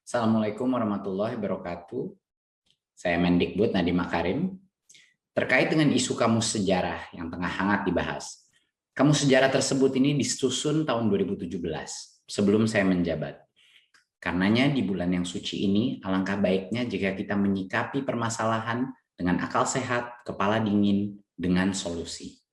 Assalamualaikum warahmatullahi wabarakatuh. Saya Mendikbud Nadiem Makarim. Terkait dengan isu kamus sejarah yang tengah hangat dibahas. Kamus sejarah tersebut ini disusun tahun 2017, sebelum saya menjabat. Karenanya di bulan yang suci ini, alangkah baiknya jika kita menyikapi permasalahan dengan akal sehat, kepala dingin, dengan solusi.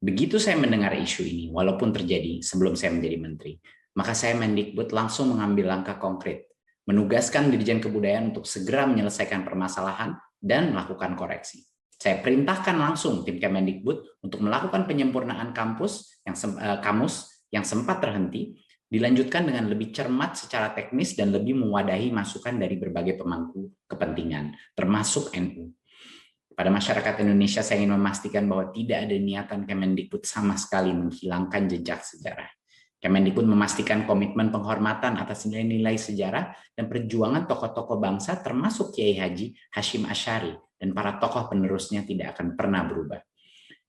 Begitu saya mendengar isu ini, walaupun terjadi sebelum saya menjadi menteri, maka saya Mendikbud langsung mengambil langkah konkret, menugaskan Dirjen Kebudayaan untuk segera menyelesaikan permasalahan dan melakukan koreksi. Saya perintahkan langsung tim Kemendikbud untuk melakukan penyempurnaan kamus yang sempat terhenti, dilanjutkan dengan lebih cermat secara teknis dan lebih mewadahi masukan dari berbagai pemangku kepentingan, termasuk NU. Pada masyarakat Indonesia, saya ingin memastikan bahwa tidak ada niatan Kemendikbud sama sekali menghilangkan jejak sejarah. Kemendikbud memastikan komitmen penghormatan atas nilai-nilai sejarah dan perjuangan tokoh-tokoh bangsa termasuk Kiai Haji Hashim Asy'ari dan para tokoh penerusnya tidak akan pernah berubah.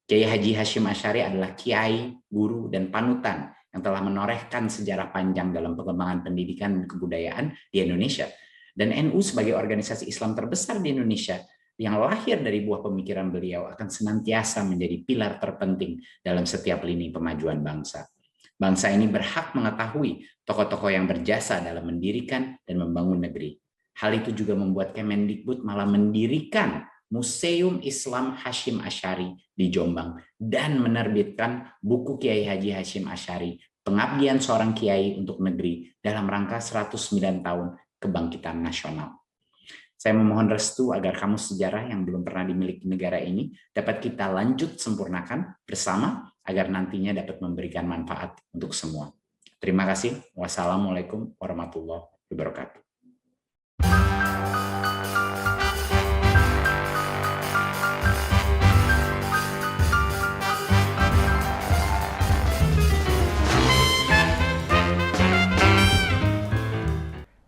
Kiai Haji Hashim Asy'ari adalah kiai, guru, dan panutan yang telah menorehkan sejarah panjang dalam pengembangan pendidikan dan kebudayaan di Indonesia. Dan NU sebagai organisasi Islam terbesar di Indonesia yang lahir dari buah pemikiran beliau akan senantiasa menjadi pilar terpenting dalam setiap lini pemajuan bangsa. Bangsa ini berhak mengetahui tokoh-tokoh yang berjasa dalam mendirikan dan membangun negeri. Hal itu juga membuat Kemendikbud malah mendirikan Museum Islam Hashim Asy'ari di Jombang dan menerbitkan buku Kiai Haji Hashim Asy'ari, Pengabdian Seorang Kiai untuk Negeri dalam rangka 109 tahun Kebangkitan Nasional. Saya memohon restu agar kamus sejarah yang belum pernah dimiliki negara ini dapat kita lanjut sempurnakan bersama agar nantinya dapat memberikan manfaat untuk semua. Terima kasih. Wassalamualaikum warahmatullahi wabarakatuh.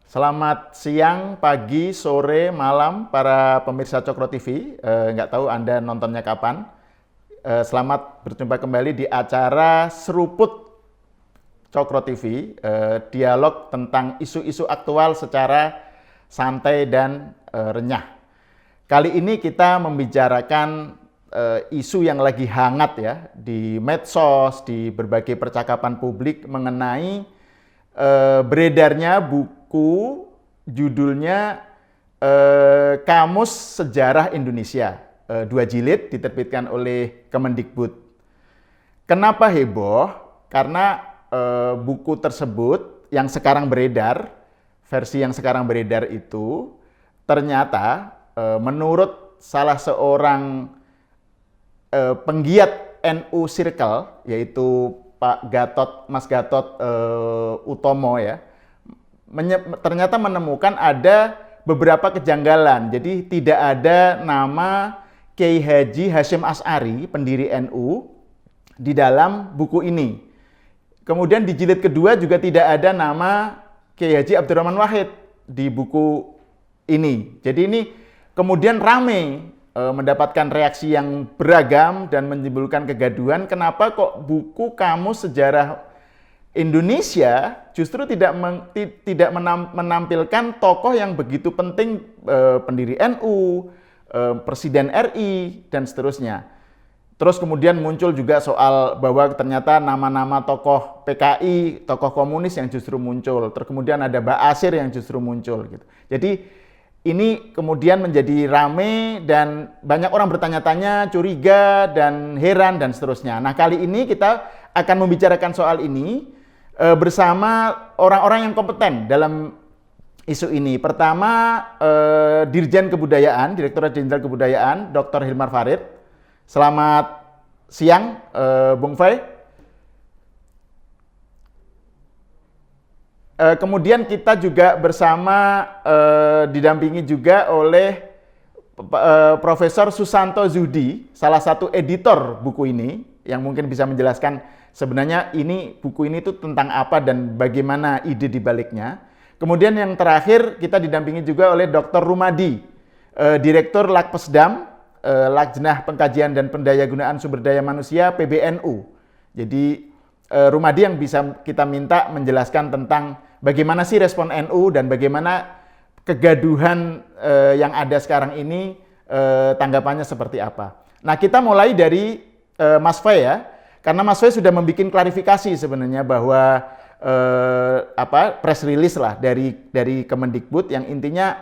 Selamat siang, pagi, sore, malam para pemirsa Cokro TV. Nggak tahu Anda nontonnya kapan. Selamat berjumpa kembali di acara Seruput Cokro TV, dialog tentang isu-isu aktual secara santai dan renyah. Kali ini kita membicarakan isu yang lagi hangat ya di medsos, di berbagai percakapan publik mengenai beredarnya buku judulnya Kamus Sejarah Indonesia, 2 jilid diterbitkan oleh Kemendikbud. Kenapa heboh? Karena buku tersebut yang sekarang beredar, versi yang sekarang beredar itu ternyata menurut salah seorang penggiat NU Circle, yaitu Pak Gatot, Mas Gatot Utomo ya, ternyata menemukan ada beberapa kejanggalan. Jadi tidak ada nama Kiai Haji Hashim Asy'ari, pendiri NU, di dalam buku ini. Kemudian di jilid kedua juga tidak ada nama Kiai Haji Abdurrahman Wahid di buku ini. Jadi ini kemudian ramai mendapatkan reaksi yang beragam dan menimbulkan kegaduhan. Kenapa kok buku Kamus Sejarah Indonesia justru tidak menampilkan tokoh yang begitu penting, pendiri NU, Presiden RI, dan seterusnya. Terus kemudian muncul juga soal bahwa ternyata nama-nama tokoh PKI, tokoh komunis yang justru muncul. Terus kemudian ada Ba'asyir yang justru muncul. Gitu. Jadi ini kemudian menjadi rame dan banyak orang bertanya-tanya, curiga, dan heran, dan seterusnya. Nah, kali ini kita akan membicarakan soal ini bersama orang-orang yang kompeten dalam isu ini. Pertama, Dirjen Kebudayaan, Direktorat Jenderal Kebudayaan, Dr. Hilmar Farid. Selamat siang, Bung Fai. Kemudian kita juga bersama didampingi juga oleh Profesor Susanto Zudi, salah satu editor buku ini, yang mungkin bisa menjelaskan sebenarnya buku ini tuh tentang apa dan bagaimana ide di baliknya. Kemudian yang terakhir kita didampingi juga oleh Dr. Rumadi, Direktur Lakpesdam, Lajnah Pengkajian dan Pendayagunaan Sumber Daya Manusia PBNU. Jadi Rumadi yang bisa kita minta menjelaskan tentang bagaimana sih respon NU dan bagaimana kegaduhan yang ada sekarang ini, tanggapannya seperti apa. Nah, kita mulai dari Mas Fay ya, karena Mas Fay sudah membuat klarifikasi sebenarnya bahwa press release lah dari Kemendikbud yang intinya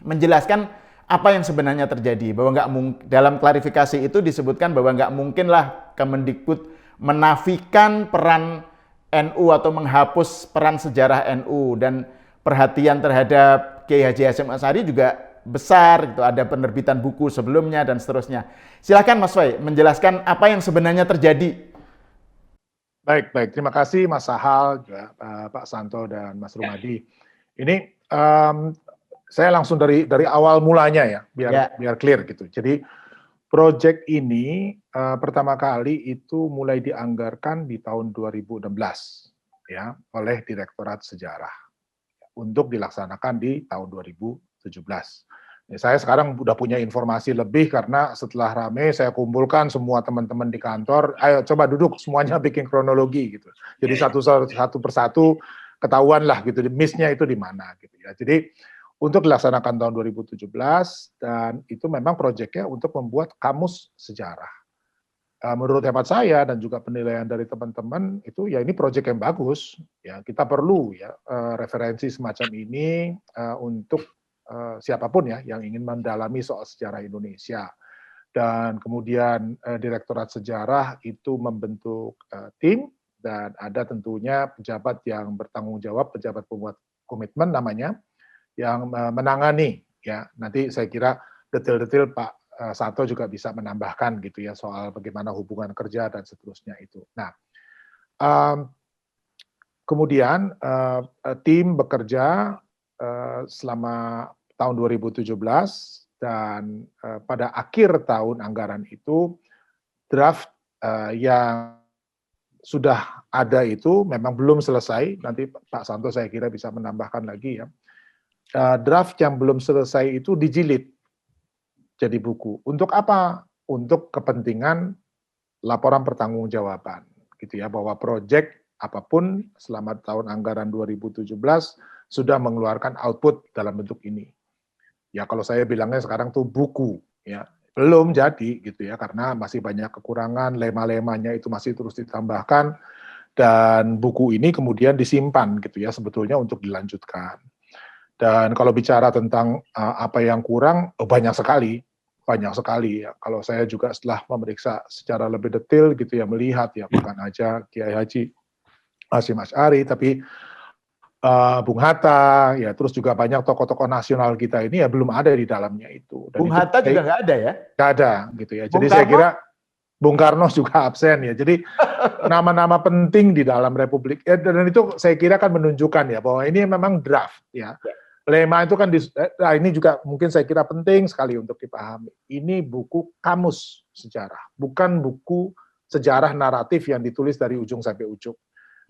menjelaskan apa yang sebenarnya terjadi, bahwa nggak mungkin, dalam klarifikasi itu disebutkan bahwa nggak mungkinlah Kemendikbud menafikan peran NU atau menghapus peran sejarah NU, dan perhatian terhadap Kiai Haji Hasyim Asy'ari juga besar gitu, ada penerbitan buku sebelumnya dan seterusnya. Silakan Mas Fay menjelaskan apa yang sebenarnya terjadi. Baik, terima kasih Mas Sahal, juga, Pak Santo dan Mas Rumadi. Ini saya langsung dari awal mulanya ya, biar clear gitu. Jadi proyek ini pertama kali itu mulai dianggarkan di tahun 2016 ya oleh Direktorat Sejarah untuk dilaksanakan di tahun 2017. Saya sekarang udah punya informasi lebih karena setelah rame saya kumpulkan semua teman-teman di kantor, ayo coba duduk semuanya bikin kronologi gitu. Jadi satu persatu ketahuan lah gitu, miss-nya itu di mana gitu ya. Jadi untuk dilaksanakan tahun 2017 dan itu memang proyeknya untuk membuat kamus sejarah. Menurut hemat saya dan juga penilaian dari teman-teman itu ya ini proyek yang bagus ya, kita perlu ya referensi semacam ini untuk siapapun ya yang ingin mendalami soal sejarah Indonesia. Dan kemudian Direktorat Sejarah itu membentuk tim dan ada tentunya pejabat yang bertanggung jawab, pejabat pembuat komitmen namanya, yang menangani ya. Nanti saya kira detail-detail Pak Santo juga bisa menambahkan gitu ya soal bagaimana hubungan kerja dan seterusnya itu. Nah, kemudian tim bekerja selama tahun 2017 dan pada akhir tahun anggaran itu draft yang sudah ada itu memang belum selesai. Nanti Pak Santo saya kira bisa menambahkan lagi ya. Draft yang belum selesai itu dijilid jadi buku. Untuk apa? Untuk kepentingan laporan pertanggungjawaban gitu ya, bahwa proyek apapun selama tahun anggaran 2017 sudah mengeluarkan output dalam bentuk ini. Ya kalau saya bilangnya sekarang tuh buku ya, belum jadi gitu ya karena masih banyak kekurangan, lema-lemanya itu masih terus ditambahkan dan buku ini kemudian disimpan gitu ya sebetulnya untuk dilanjutkan. Dan kalau bicara tentang apa yang kurang, banyak sekali ya. Kalau saya juga setelah memeriksa secara lebih detail gitu ya melihat ya bukan aja Kiai Haji Hasyim Asy'ari tapi Bung Hatta, ya terus juga banyak tokoh-tokoh nasional kita ini ya belum ada di dalamnya itu. Dan Bung Hatta juga nggak ada ya? Nggak ada gitu ya. Jadi saya kira Bung Karno juga absen ya. Jadi nama-nama penting di dalam Republik dan itu saya kira kan menunjukkan ya bahwa ini memang draft ya. Lema itu kan ini juga mungkin saya kira penting sekali untuk dipahami. Ini buku kamus sejarah, bukan buku sejarah naratif yang ditulis dari ujung sampai ujung.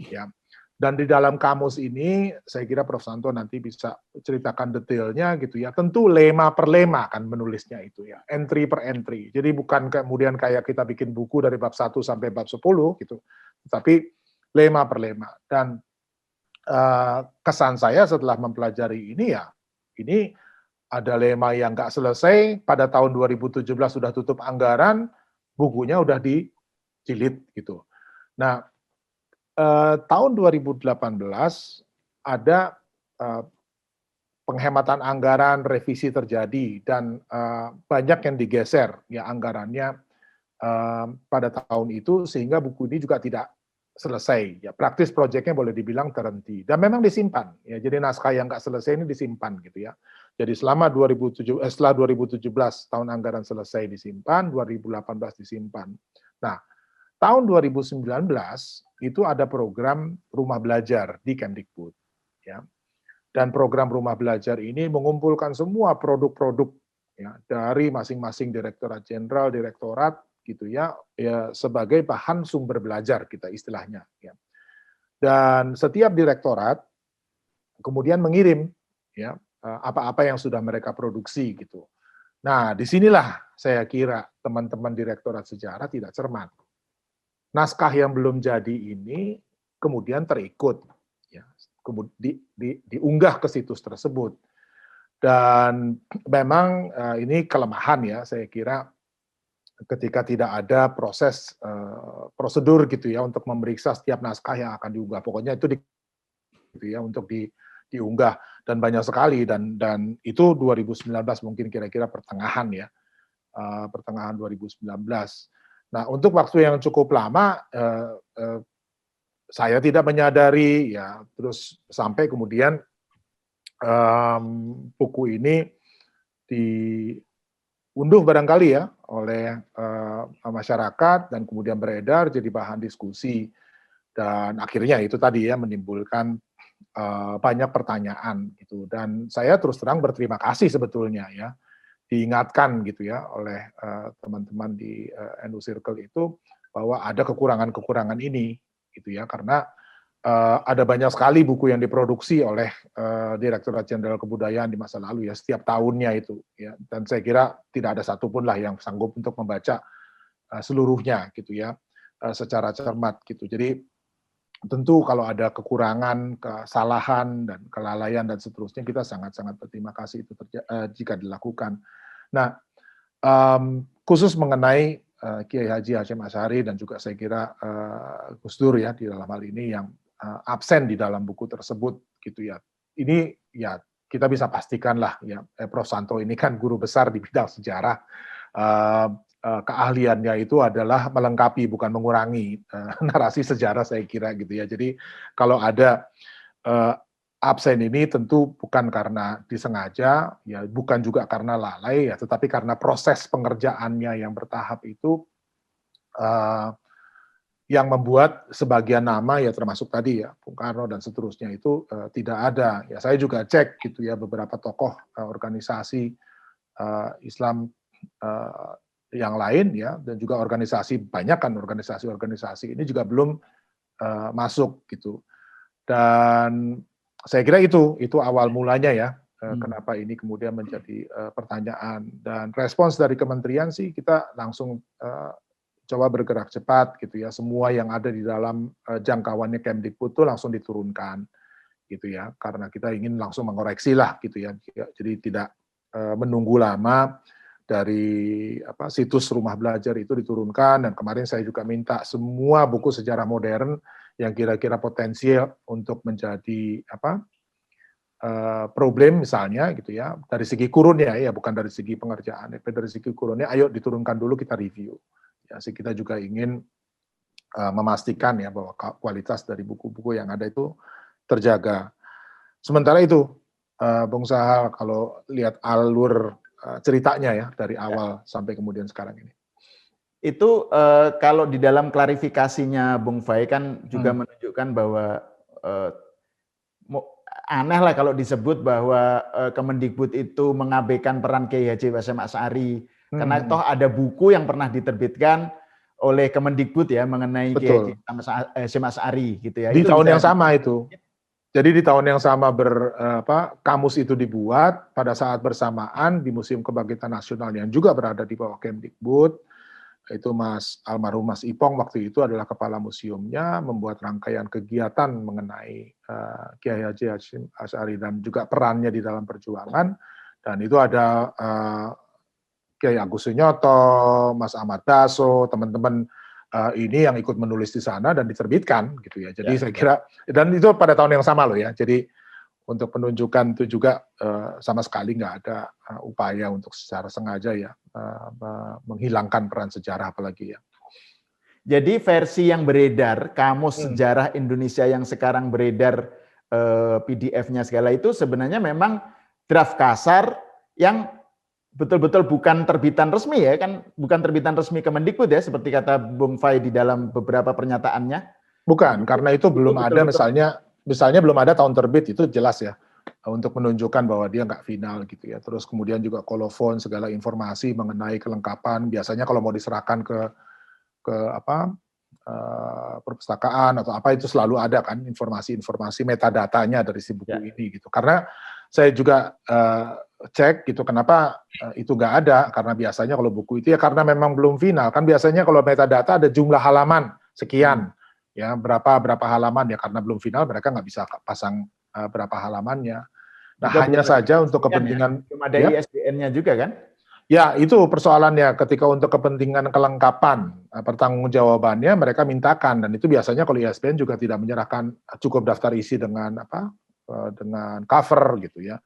Ya. Dan di dalam kamus ini, saya kira Prof. Santo nanti bisa ceritakan detailnya gitu ya. Tentu lema per lema kan menulisnya itu ya, entry per entry. Jadi bukan kemudian kayak kita bikin buku dari bab 1 sampai bab 10 gitu, tapi lema per lema. Dan kesan saya setelah mempelajari ini ya, ini ada lema yang nggak selesai, pada tahun 2017 sudah tutup anggaran, bukunya udah dijilid gitu. Nah, tahun 2018 ada penghematan anggaran, revisi terjadi dan banyak yang digeser ya anggarannya pada tahun itu sehingga buku ini juga tidak selesai ya, praktis proyeknya boleh dibilang terhenti dan memang disimpan ya, jadi naskah yang nggak selesai ini disimpan gitu ya. Jadi selama setelah 2017 tahun anggaran selesai disimpan, 2018 disimpan. Nah, tahun 2019 itu ada program rumah belajar di Kemdikbud ya. Dan program rumah belajar ini mengumpulkan semua produk-produk ya dari masing-masing direktorat jenderal, direktorat gitu ya, sebagai bahan sumber belajar kita istilahnya ya. Dan setiap direktorat kemudian mengirim ya apa-apa yang sudah mereka produksi gitu. Nah, disinilah saya kira teman-teman direktorat sejarah tidak cermat. Naskah yang belum jadi ini kemudian terikut ya. diunggah ke situs tersebut. Dan memang ini kelemahan ya, saya kira ketika tidak ada proses prosedur gitu ya untuk memeriksa setiap naskah yang akan diunggah. Pokoknya itu gitu ya untuk diunggah, dan banyak sekali, dan itu 2019 mungkin kira-kira pertengahan ya, pertengahan 2019. Nah, untuk waktu yang cukup lama saya tidak menyadari ya, terus sampai kemudian buku ini diunduh barangkali ya oleh masyarakat dan kemudian beredar jadi bahan diskusi, dan akhirnya itu tadi ya menimbulkan banyak pertanyaan gitu, dan saya terus terang berterima kasih sebetulnya ya diingatkan gitu ya oleh teman-teman di NU Circle itu bahwa ada kekurangan-kekurangan ini gitu ya, karena ada banyak sekali buku yang diproduksi oleh Direktorat Jenderal Kebudayaan di masa lalu ya, setiap tahunnya itu ya, dan saya kira tidak ada satupun lah yang sanggup untuk membaca seluruhnya gitu ya, secara cermat gitu. Jadi tentu kalau ada kekurangan, kesalahan dan kelalaian dan seterusnya, kita sangat-sangat berterima kasih itu jika dilakukan. Nah, khusus mengenai Kiai Haji Hashim Asy'ari dan juga saya kira Gus Dur ya di dalam hal ini yang absen di dalam buku tersebut gitu ya. Ini ya kita bisa pastikan lah ya, Prof. Santo ini kan guru besar di bidang sejarah. Keahliannya itu adalah melengkapi bukan mengurangi narasi sejarah saya kira gitu ya. Jadi kalau ada absen ini tentu bukan karena disengaja ya, bukan juga karena lalai ya, tetapi karena proses pengerjaannya yang bertahap itu yang membuat sebagian nama ya termasuk tadi ya Bung Karno dan seterusnya itu tidak ada. Ya saya juga cek gitu ya beberapa tokoh organisasi Islam yang lain ya, dan juga organisasi, banyak kan organisasi-organisasi ini juga belum masuk gitu. Dan saya kira itu awal mulanya ya, kenapa ini kemudian menjadi pertanyaan, dan respons dari kementerian sih kita langsung coba bergerak cepat gitu ya, semua yang ada di dalam jangkauannya Kemdikbud itu langsung diturunkan gitu ya, karena kita ingin langsung mengoreksi lah gitu ya, jadi tidak menunggu lama. Dari situs rumah belajar itu diturunkan, dan kemarin saya juga minta semua buku sejarah modern yang kira-kira potensial untuk menjadi problem misalnya gitu ya, dari segi kurunnya ya, bukan dari segi pengerjaan, tapi dari segi kurunnya ayo diturunkan dulu, kita review. Ya, sih kita juga ingin memastikan ya bahwa kualitas dari buku-buku yang ada itu terjaga. Sementara itu, Bung Sahal, kalau lihat alur ceritanya ya dari awal sampai kemudian sekarang ini. Itu kalau di dalam klarifikasinya Bung Fai kan juga menunjukkan bahwa aneh lah kalau disebut bahwa Kemendikbud itu mengabaikan peran Kiai Haji Hashim Asy'ari, karena toh ada buku yang pernah diterbitkan oleh Kemendikbud ya mengenai Kiai Haji Hashim Asy'ari gitu ya. Di tahun yang sama itu. Jadi di tahun yang sama kamus itu dibuat pada saat bersamaan di Museum Kebangkitan Nasional yang juga berada di bawah Kemdikbud. Itu almarhum Mas Ipong waktu itu adalah kepala museumnya, membuat rangkaian kegiatan mengenai Kiai Haji Hashim Asy'ari dan juga perannya di dalam perjuangan. Dan itu ada Kiai Agus Sunyoto, Mas Ahmad Daso, teman-teman ini yang ikut menulis di sana dan diterbitkan gitu ya. Jadi saya kira, dan itu pada tahun yang sama loh ya. Jadi untuk penunjukan itu juga sama sekali nggak ada upaya untuk secara sengaja ya menghilangkan peran sejarah apalagi ya. Jadi versi yang beredar, Kamus Sejarah Indonesia yang sekarang beredar PDF-nya segala itu sebenarnya memang draft kasar yang betul-betul bukan terbitan resmi ya, kan bukan terbitan resmi Kemendikbud ya, seperti kata Bung Fai di dalam beberapa pernyataannya. Bukan, karena itu belum ada misalnya belum ada tahun terbit, itu jelas ya, untuk menunjukkan bahwa dia nggak final gitu ya. Terus kemudian juga kolofon, segala informasi mengenai kelengkapan, biasanya kalau mau diserahkan ke perpustakaan atau apa itu selalu ada kan informasi-informasi metadatanya dari si buku ini gitu. Karena saya juga cek gitu kenapa itu nggak ada, karena biasanya kalau buku itu ya karena memang belum final kan, biasanya kalau metadata ada jumlah halaman sekian, ya berapa halaman ya, karena belum final mereka nggak bisa pasang berapa halamannya. Nah, juga hanya saja untuk kepentingan belum ada ISBN-nya juga kan? Ya, itu persoalannya. Ketika untuk kepentingan kelengkapan pertanggungjawabannya mereka mintakan, dan itu biasanya kalau ISBN juga tidak menyerahkan cukup daftar isi dengan dengan cover gitu ya.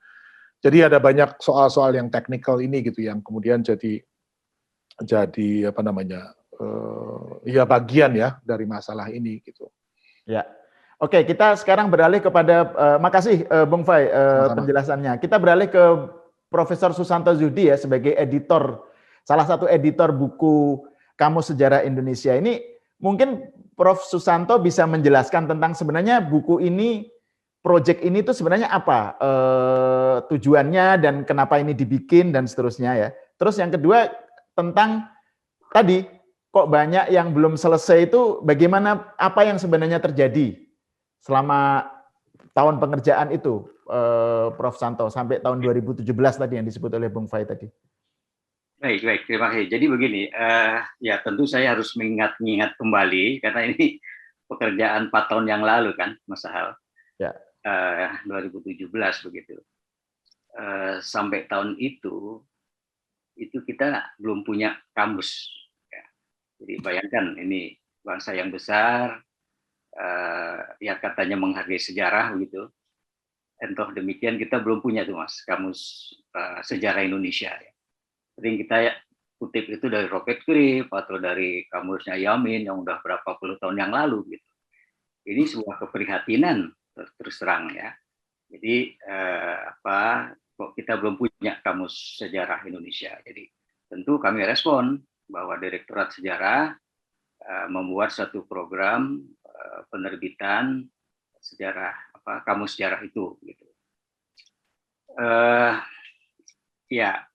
Jadi ada banyak soal-soal yang teknikal ini gitu yang kemudian jadi apa namanya ya bagian ya dari masalah ini gitu. Ya. Oke, kita sekarang beralih kepada makasih Bung Fai penjelasannya. Kita beralih ke Profesor Susanto Zudi ya sebagai editor, salah satu editor buku Kamus Sejarah Indonesia. Ini mungkin Prof Susanto bisa menjelaskan tentang sebenarnya buku ini, proyek ini tuh sebenarnya apa tujuannya dan kenapa ini dibikin dan seterusnya ya. Terus yang kedua tentang tadi kok banyak yang belum selesai itu, bagaimana, apa yang sebenarnya terjadi selama tahun pengerjaan itu, Prof Santo, sampai tahun 2017 tadi yang disebut oleh Bung Fai tadi. Baik, terima kasih. Jadi begini, ya tentu saya harus mengingat kembali, karena ini pekerjaan 4 tahun yang lalu kan, Mas Sahal. Ya. 2017 begitu. Sampai tahun itu kita belum punya kamus. Jadi bayangkan ini bangsa yang besar, ya katanya menghargai sejarah begitu. Entah demikian kita belum punya tuh Mas kamus sejarah Indonesia. Sering kita kutip itu dari Robert Griff atau dari kamusnya Yamin yang udah berapa puluh tahun yang lalu gitu. Ini sebuah keprihatinan terus terang ya. Jadi kok kita belum punya kamus sejarah Indonesia. Jadi tentu kami respon bahwa Direktorat Sejarah membuat satu program penerbitan sejarah kamus sejarah itu gitu. Ya,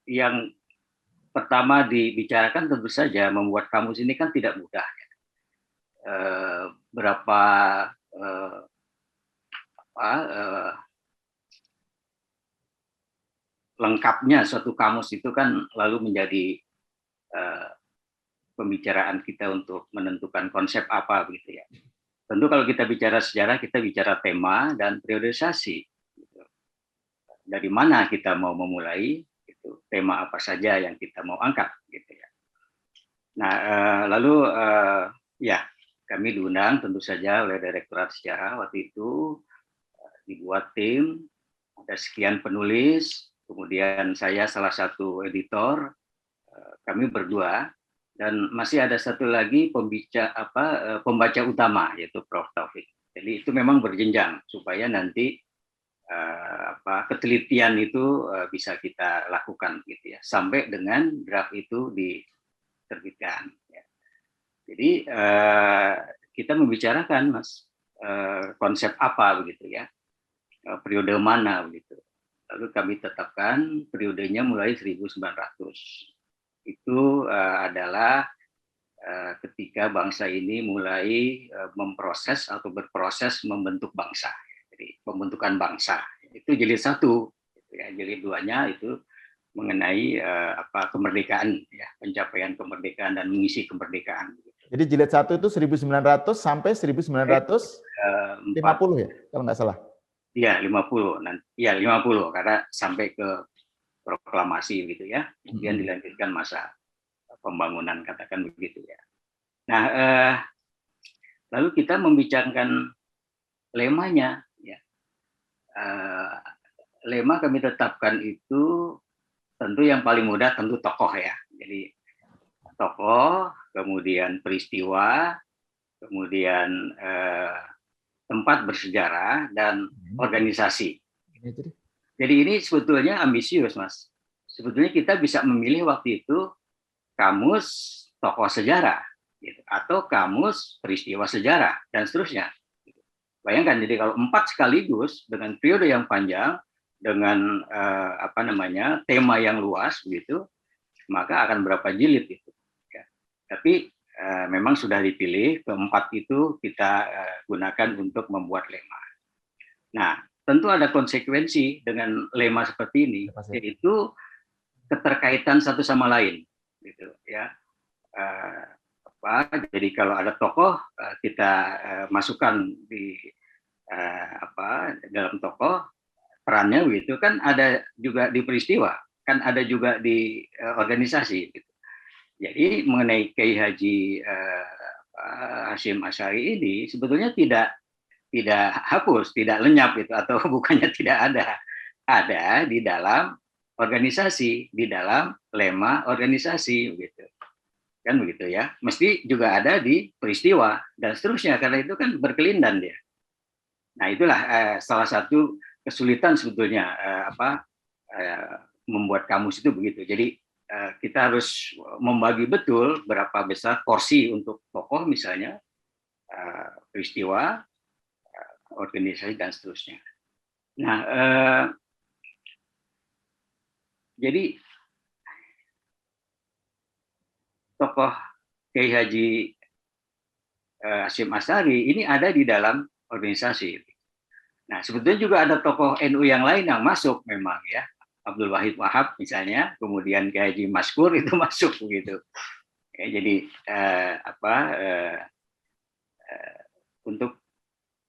yang pertama dibicarakan tentu saja membuat kamus ini kan tidak mudah. Berapa lengkapnya suatu kamus itu kan lalu menjadi pembicaraan kita untuk menentukan konsep apa begitu ya. Tentu kalau kita bicara sejarah kita bicara tema dan periodisasi. Gitu. Dari mana kita mau memulai? Gitu. Tema apa saja yang kita mau angkat gitu ya. Nah lalu ya kami diundang tentu saja oleh Direktorat Sejarah waktu itu, dibuat tim, ada sekian penulis, kemudian saya salah satu editor, kami berdua, dan masih ada satu lagi pembaca utama yaitu Prof Taufik. Jadi itu memang berjenjang supaya nanti ketelitian itu bisa kita lakukan gitu ya sampai dengan draft itu diterbitkan. Ya. Jadi kita membicarakan Mas konsep apa begitu ya, periode mana begitu. Lalu kami tetapkan periodenya mulai 1900. Itu adalah ketika bangsa ini mulai memproses atau berproses membentuk bangsa. Jadi pembentukan bangsa itu jilid 1, ya, jilid 2-nya itu mengenai kemerdekaan, ya, pencapaian kemerdekaan dan mengisi kemerdekaan. Jadi jilid 1 itu 1900 sampai 1950 ya, kalau nggak salah. Iya 50, ya 50 karena sampai ke proklamasi gitu ya, kemudian dilanjutkan masa pembangunan katakan begitu ya. Nah, lalu kita membicarakan lemanya ya. Lema kami tetapkan itu tentu yang paling mudah tentu tokoh ya. Jadi tokoh, kemudian peristiwa, kemudian tempat bersejarah dan organisasi. Jadi ini sebetulnya ambisius, Mas. Sebetulnya kita bisa memilih waktu itu kamus tokoh sejarah, gitu, atau kamus peristiwa sejarah dan seterusnya. Bayangkan, jadi kalau 4 sekaligus dengan periode yang panjang, dengan tema yang luas, begitu, maka akan berapa jilid itu. Ya. Tapi memang sudah dipilih keempat itu kita gunakan untuk membuat lema. Nah, tentu ada konsekuensi dengan lema seperti ini, yaitu keterkaitan satu sama lain, gitu ya. jadi kalau ada tokoh kita masukkan di dalam tokoh perannya begitu, kan ada juga di peristiwa, kan ada juga di organisasi gitu. Jadi mengenai Kiai Haji Hashim Asy'ari ini sebetulnya tidak hapus, tidak lenyap gitu, atau bukannya tidak ada di dalam organisasi, di dalam lema organisasi begitu. Kan begitu ya. Mesti juga ada di peristiwa dan seterusnya, karena itu kan berkelindan dia. Nah, itulah salah satu kesulitan sebetulnya membuat kamus itu begitu. Jadi kita harus membagi betul berapa besar porsi untuk tokoh misalnya, peristiwa, organisasi dan seterusnya. Nah, jadi tokoh Kiai Haji Hashim Asy'ari ini ada di dalam organisasi. Nah, sebetulnya juga ada tokoh NU yang lain yang masuk memang ya. Abdul Wahid Wahab misalnya, kemudian Kiai Haji Maskur itu masuk begitu. Ya, jadi untuk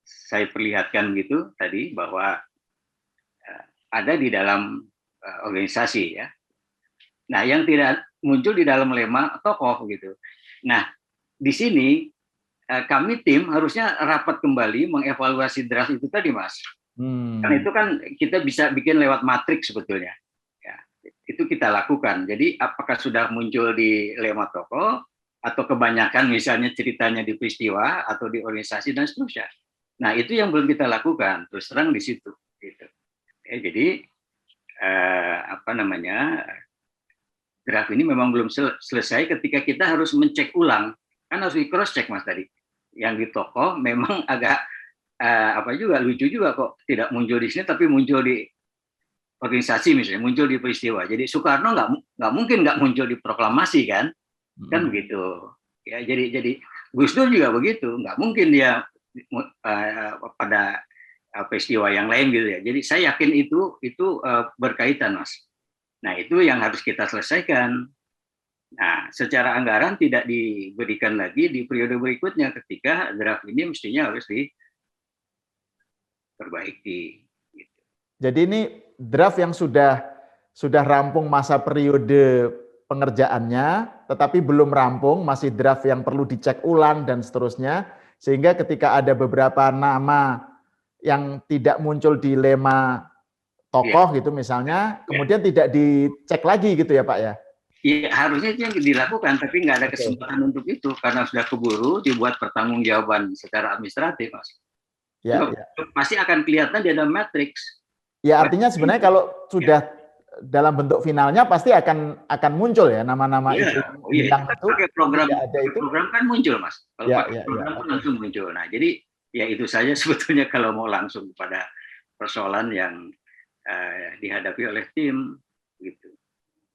saya perlihatkan gitu tadi bahwa ada di dalam organisasi ya. Nah, yang tidak muncul di dalam lema tokoh gitu. Nah, di sini kami tim harusnya rapat kembali mengevaluasi draft itu tadi, Mas. Karena itu kan kita bisa bikin lewat matriks sebetulnya. Ya, itu kita lakukan. Jadi apakah sudah muncul di lema tokoh atau kebanyakan misalnya ceritanya di peristiwa atau di organisasi dan seterusnya. Nah, itu yang belum kita lakukan. Terus terang di situ. Gitu. Ya, jadi draft ini memang belum selesai ketika kita harus mencek ulang, kan harus di cross check, Mas, tadi. Yang di tokoh memang agak lucu juga kok tidak muncul di sini tapi muncul di organisasi misalnya, muncul di peristiwa. Jadi Soekarno nggak mungkin nggak muncul di proklamasi kan begitu ya. Jadi Gus Dur juga begitu, nggak mungkin dia pada peristiwa yang lain gitu ya. Jadi saya yakin itu berkaitan, Mas. Nah, itu yang harus kita selesaikan. Nah, secara anggaran tidak diberikan lagi di periode berikutnya ketika draft ini mestinya harus diperbaiki. Gitu. Jadi ini draft yang sudah rampung masa periode pengerjaannya, tetapi belum rampung, masih draft yang perlu dicek ulang dan seterusnya, sehingga ketika ada beberapa nama yang tidak muncul di lema tokoh gitu misalnya, kemudian tidak dicek lagi gitu ya Pak ya? Iya, harusnya itu yang dilakukan, tapi nggak ada kesempatan untuk itu karena sudah keburu dibuat pertanggungjawaban secara administratif, Mas. Ya. Pasti akan kelihatan di dalam matriks. Ya, artinya sebenarnya kalau sudah dalam bentuk finalnya pasti akan muncul ya nama-nama itu. Iya, itu pakai program kan muncul, Mas. Kalau pakai program kan langsung muncul. Nah, jadi ya itu saja sebetulnya kalau mau langsung pada persoalan yang dihadapi oleh tim gitu.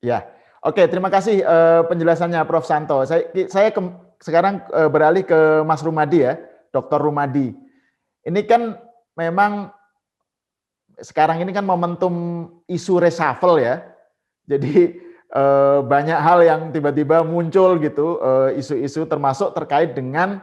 Ya, oke, terima kasih penjelasannya Prof. Santo. Saya sekarang beralih ke Mas Rumadi ya, Dr. Rumadi. Ini kan memang sekarang ini kan momentum isu reshuffle ya. Jadi banyak hal yang tiba-tiba muncul gitu, isu-isu termasuk terkait dengan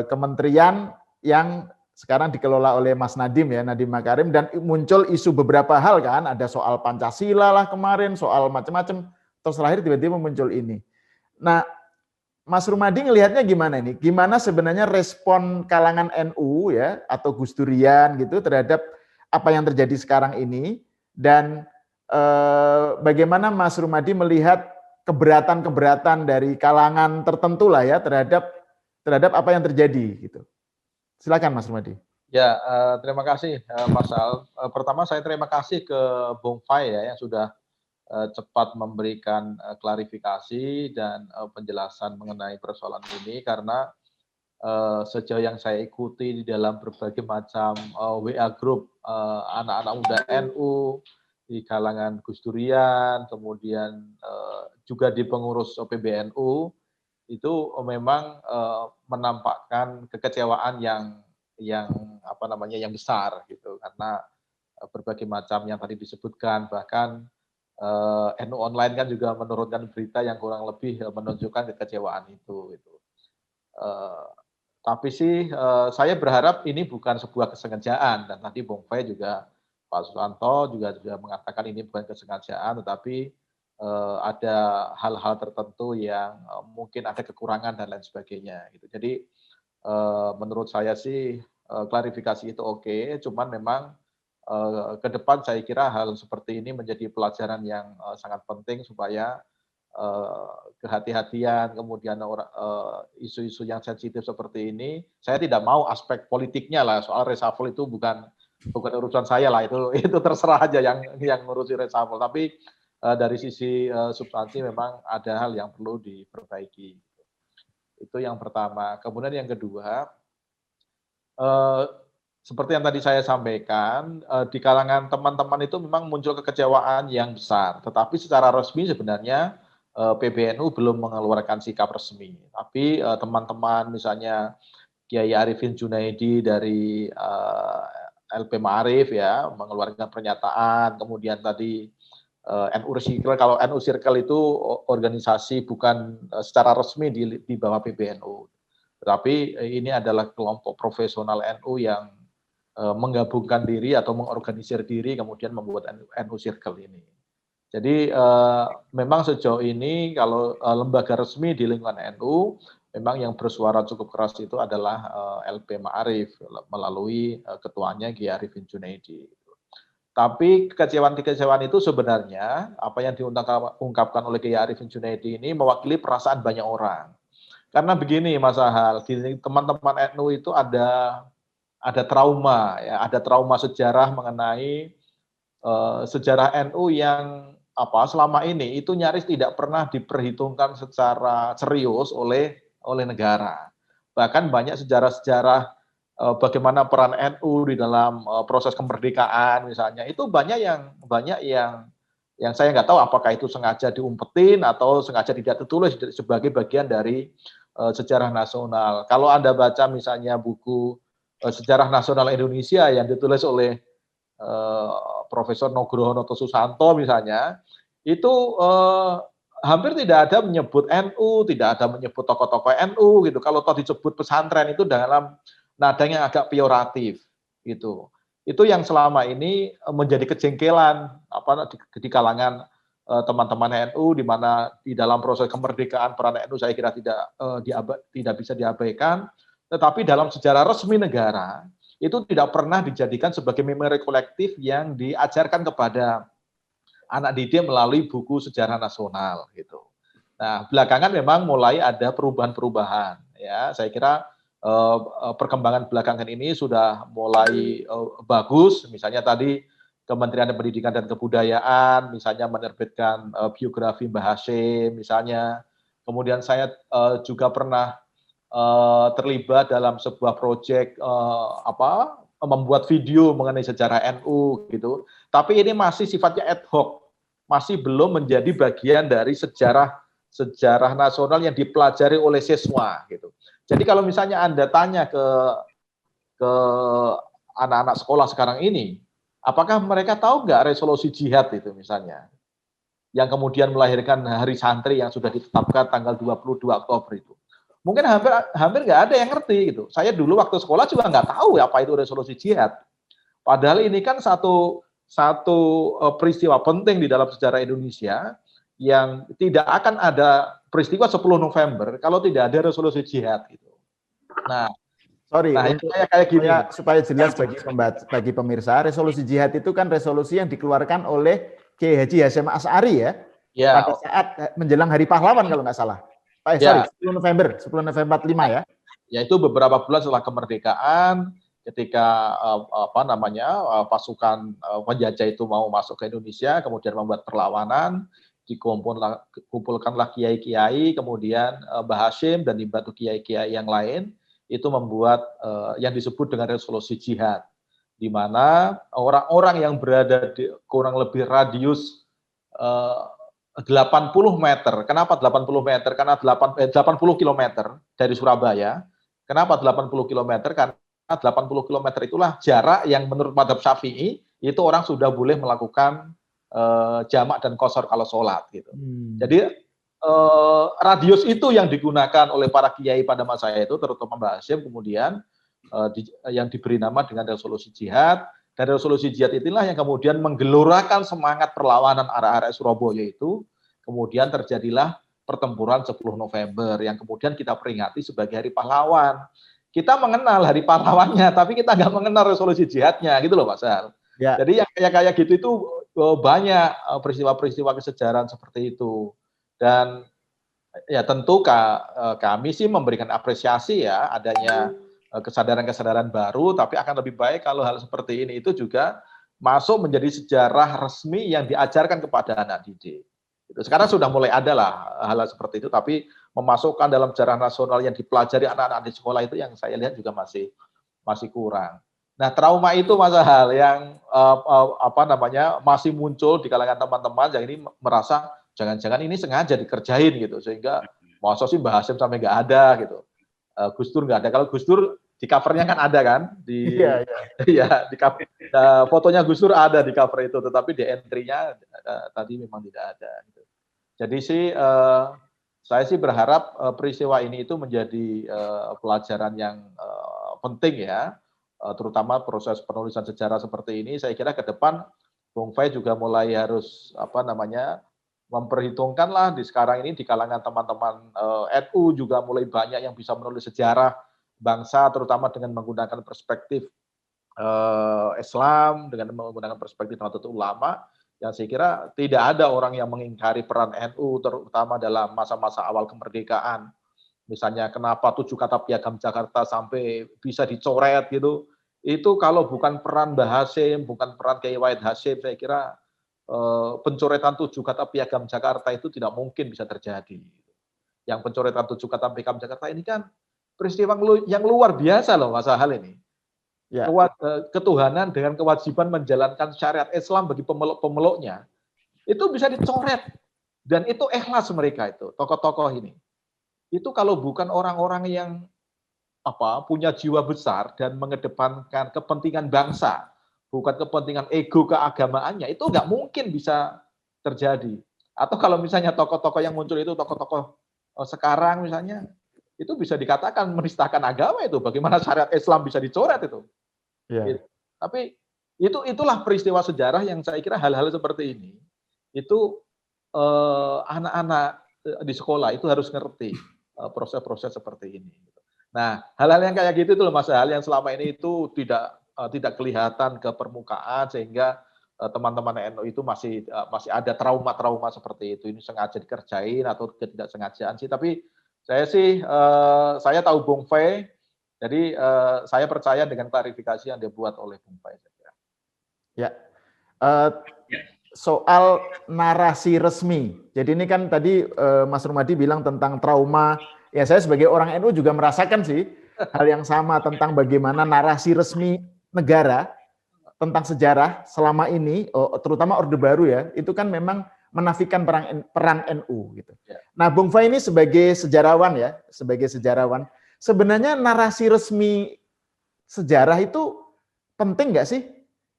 kementerian yang sekarang dikelola oleh Mas Nadiem ya, Nadiem Makarim, dan muncul isu beberapa hal kan, ada soal Pancasila lah kemarin, soal macam-macam, terus terakhir tiba-tiba muncul ini. Nah, Mas Rumadi ngelihatnya gimana ini? Gimana sebenarnya respon kalangan NU ya, atau Gus Durian gitu terhadap apa yang terjadi sekarang ini, dan bagaimana Mas Rumadi melihat keberatan-keberatan dari kalangan tertentu lah ya terhadap apa yang terjadi gitu. Silakan Mas Rumadi. Ya, terima kasih Mas Al. Pertama saya terima kasih ke Bung Fai ya yang sudah cepat memberikan klarifikasi dan penjelasan mengenai persoalan ini, karena sejauh yang saya ikuti di dalam berbagai macam WA group anak-anak muda NU, di kalangan Gus Durian, kemudian juga di pengurus PBNU, itu memang menampakkan kekecewaan yang besar gitu, karena berbagai macam yang tadi disebutkan, bahkan NU Online kan juga menurunkan berita yang kurang lebih menunjukkan kekecewaan itu. Gitu. Tapi sih saya berharap ini bukan sebuah kesengajaan, dan tadi Bung Fai juga, Pak Susanto juga mengatakan ini bukan kesengajaan, tetapi ada hal-hal tertentu yang mungkin ada kekurangan dan lain sebagainya. Gitu. Jadi menurut saya sih klarifikasi itu oke, cuman memang ke depan saya kira hal seperti ini menjadi pelajaran yang sangat penting supaya kehati-hatian, kemudian isu-isu yang sensitif seperti ini, saya tidak mau aspek politiknya lah, soal reshuffle itu bukan urusan saya lah, itu terserah aja yang ngurusi reshuffle. Tapi dari sisi substansi memang ada hal yang perlu diperbaiki. Itu yang pertama. Kemudian yang kedua, seperti yang tadi saya sampaikan, di kalangan teman-teman itu memang muncul kekecewaan yang besar. Tetapi secara resmi sebenarnya PBNU belum mengeluarkan sikap resmi. Tapi teman-teman misalnya Kiai Arifin Junaidi dari LP Ma'arif ya mengeluarkan pernyataan, kemudian tadi NU Circle, kalau NU Circle itu organisasi bukan secara resmi di bawah PBNU. Tetapi ini adalah kelompok profesional NU yang menggabungkan diri atau mengorganisir diri kemudian membuat NU Circle ini. Jadi memang sejauh ini kalau lembaga resmi di lingkungan NU, memang yang bersuara cukup keras itu adalah LP Ma'arif melalui ketuanya Kiai Arifin Junaidi. Tapi kekecewaan-kekecewaan itu sebenarnya apa yang diungkapkan oleh Kiai Arifin Junaidi ini mewakili perasaan banyak orang. Karena begini Mas Ahal, teman-teman NU itu ada trauma ya, ada trauma sejarah mengenai sejarah NU yang selama ini itu nyaris tidak pernah diperhitungkan secara serius oleh negara. Bahkan banyak sejarah-sejarah bagaimana peran NU di dalam proses kemerdekaan misalnya, itu banyak yang saya nggak tahu apakah itu sengaja diumpetin atau sengaja tidak tertulis sebagai bagian dari sejarah nasional. Kalau Anda baca misalnya buku Sejarah Nasional Indonesia yang ditulis oleh Profesor Nugroho Noto Susanto misalnya, itu hampir tidak ada menyebut NU, tidak ada menyebut tokoh-tokoh NU gitu. Kalau toh disebut pesantren itu dalam nada yang agak peyoratif gitu. Itu yang selama ini menjadi kejengkelan di kalangan teman-teman NU, di mana di dalam proses kemerdekaan peran NU saya kira tidak bisa diabaikan, tetapi dalam sejarah resmi negara itu tidak pernah dijadikan sebagai memori kolektif yang diajarkan kepada anak didik melalui buku sejarah nasional gitu. Nah, belakangan memang mulai ada perubahan-perubahan ya. Saya kira perkembangan belakangan ini sudah mulai bagus. Misalnya tadi Kementerian Pendidikan dan Kebudayaan misalnya menerbitkan biografi Mbah Hashim misalnya. Kemudian saya juga pernah terlibat dalam sebuah proyek membuat video mengenai sejarah NU gitu. Tapi ini masih sifatnya ad hoc, masih belum menjadi bagian dari sejarah nasional yang dipelajari oleh siswa gitu. Jadi kalau misalnya Anda tanya ke anak-anak sekolah sekarang ini, apakah mereka tahu nggak resolusi jihad itu misalnya, yang kemudian melahirkan Hari Santri yang sudah ditetapkan tanggal 22 Oktober itu? Mungkin hampir nggak ada yang ngerti gitu. Saya dulu waktu sekolah juga nggak tahu apa itu resolusi jihad. Padahal ini kan satu peristiwa penting di dalam sejarah Indonesia yang tidak akan ada peristiwa 10 November kalau tidak ada resolusi jihad gitu. Nah, untuk kayak gini supaya jelas bagi pemirsa, resolusi jihad itu kan resolusi yang dikeluarkan oleh Kiai Haji Hasyim Asy'ari ya. Pada saat menjelang Hari Pahlawan kalau nggak salah. 10 November 45 ya. Yaitu beberapa bulan setelah kemerdekaan, ketika pasukan penjajah itu mau masuk ke Indonesia, kemudian membuat perlawanan, dikumpulkanlah kiai-kiai, kemudian Mbah Hashim dan dibantu kiai-kiai yang lain, itu membuat yang disebut dengan resolusi jihad, di mana orang-orang yang berada di kurang lebih radius 80 meter. Kenapa 80 meter? Karena 80 kilometer dari Surabaya. Kenapa 80 kilometer? Karena 80 kilometer itulah jarak yang menurut mazhab Syafi'i itu orang sudah boleh melakukan jamak dan qashar kalau sholat gitu. Jadi radius itu yang digunakan oleh para kiai pada masa itu, terutama Mbak Hasyim, kemudian yang diberi nama dengan resolusi jihad. Dan resolusi jihad itulah yang kemudian menggelorakan semangat perlawanan arek-arek Surabaya itu. Kemudian terjadilah pertempuran 10 November yang kemudian kita peringati sebagai Hari Pahlawan. Kita mengenal Hari Pahlawannya, tapi kita nggak mengenal resolusi jihadnya, gitu loh Pak Sal. Ya. Jadi yang kayak gitu itu banyak peristiwa-peristiwa kesejarahan seperti itu. Dan ya tentu kami sih memberikan apresiasi ya adanya kesadaran-kesadaran baru, tapi akan lebih baik kalau hal seperti ini itu juga masuk menjadi sejarah resmi yang diajarkan kepada anak didik. Sekarang sudah mulai ada lah hal seperti itu, tapi memasukkan dalam sejarah nasional yang dipelajari anak-anak di sekolah itu yang saya lihat juga masih kurang. Nah, trauma itu hal yang masih muncul di kalangan teman-teman yang ini merasa jangan-jangan ini sengaja dikerjain gitu, sehingga masa sih Mbah Hasyim sampai nggak ada gitu. Gus Dur nggak ada. Kalau Gus Dur di covernya kan ada kan, di cover, fotonya Gus Dur ada di cover itu, tetapi di entry-nya tadi memang tidak ada. Gitu. Jadi sih saya sih berharap peristiwa ini itu menjadi pelajaran yang penting ya, terutama proses penulisan sejarah seperti ini. Saya kira ke depan Bung Fai juga mulai harus memperhitungkan lah di sekarang ini di kalangan teman-teman NU juga mulai banyak yang bisa menulis sejarah bangsa, terutama dengan menggunakan perspektif Islam, dengan menggunakan perspektif Nahdlatul Ulama, yang saya kira tidak ada orang yang mengingkari peran NU, terutama dalam masa-masa awal kemerdekaan. Misalnya kenapa 7 kata piagam Jakarta sampai bisa dicoret gitu, itu kalau bukan peran Mbah Hasyim, bukan peran Kiai Wahid Hasyim, saya kira pencoretan 7 kata piagam Jakarta itu tidak mungkin bisa terjadi. Yang pencoretan 7 kata piagam Jakarta ini kan peristiwa yang luar biasa loh Mas Hal ini. Ya. Ketuhanan dengan kewajiban menjalankan syariat Islam bagi pemeluk-pemeluknya itu bisa dicoret, dan itu ikhlas mereka itu tokoh-tokoh ini. Itu kalau bukan orang-orang yang punya jiwa besar dan mengedepankan kepentingan bangsa, bukan kepentingan ego keagamaannya, itu nggak mungkin bisa terjadi. Atau kalau misalnya tokoh-tokoh yang muncul itu tokoh-tokoh sekarang misalnya, itu bisa dikatakan menistakan agama itu. Bagaimana syariat Islam bisa dicoret itu? Ya. Tapi itulah peristiwa sejarah yang saya kira hal-hal seperti ini itu anak-anak di sekolah itu harus ngerti proses-proses seperti ini. Nah, hal-hal yang kayak gitu itu loh Mas Hal yang selama ini itu tidak kelihatan ke permukaan, sehingga teman-teman NU itu masih ada trauma-trauma seperti itu. Ini sengaja dikerjain atau ketidaksengajaan sih, tapi saya tahu Bung Fai, jadi saya percaya dengan klarifikasi yang dibuat oleh Bung Fai. Ya, soal narasi resmi. Jadi ini kan tadi Mas Rumadi bilang tentang trauma. Ya saya sebagai orang NU juga merasakan sih hal yang sama tentang bagaimana narasi resmi negara tentang sejarah selama ini, terutama Orde Baru ya, itu kan memang menafikan peran NU gitu. Nah, Bung Fai ini sebagai sejarawan ya, sebenarnya narasi resmi sejarah itu penting nggak sih?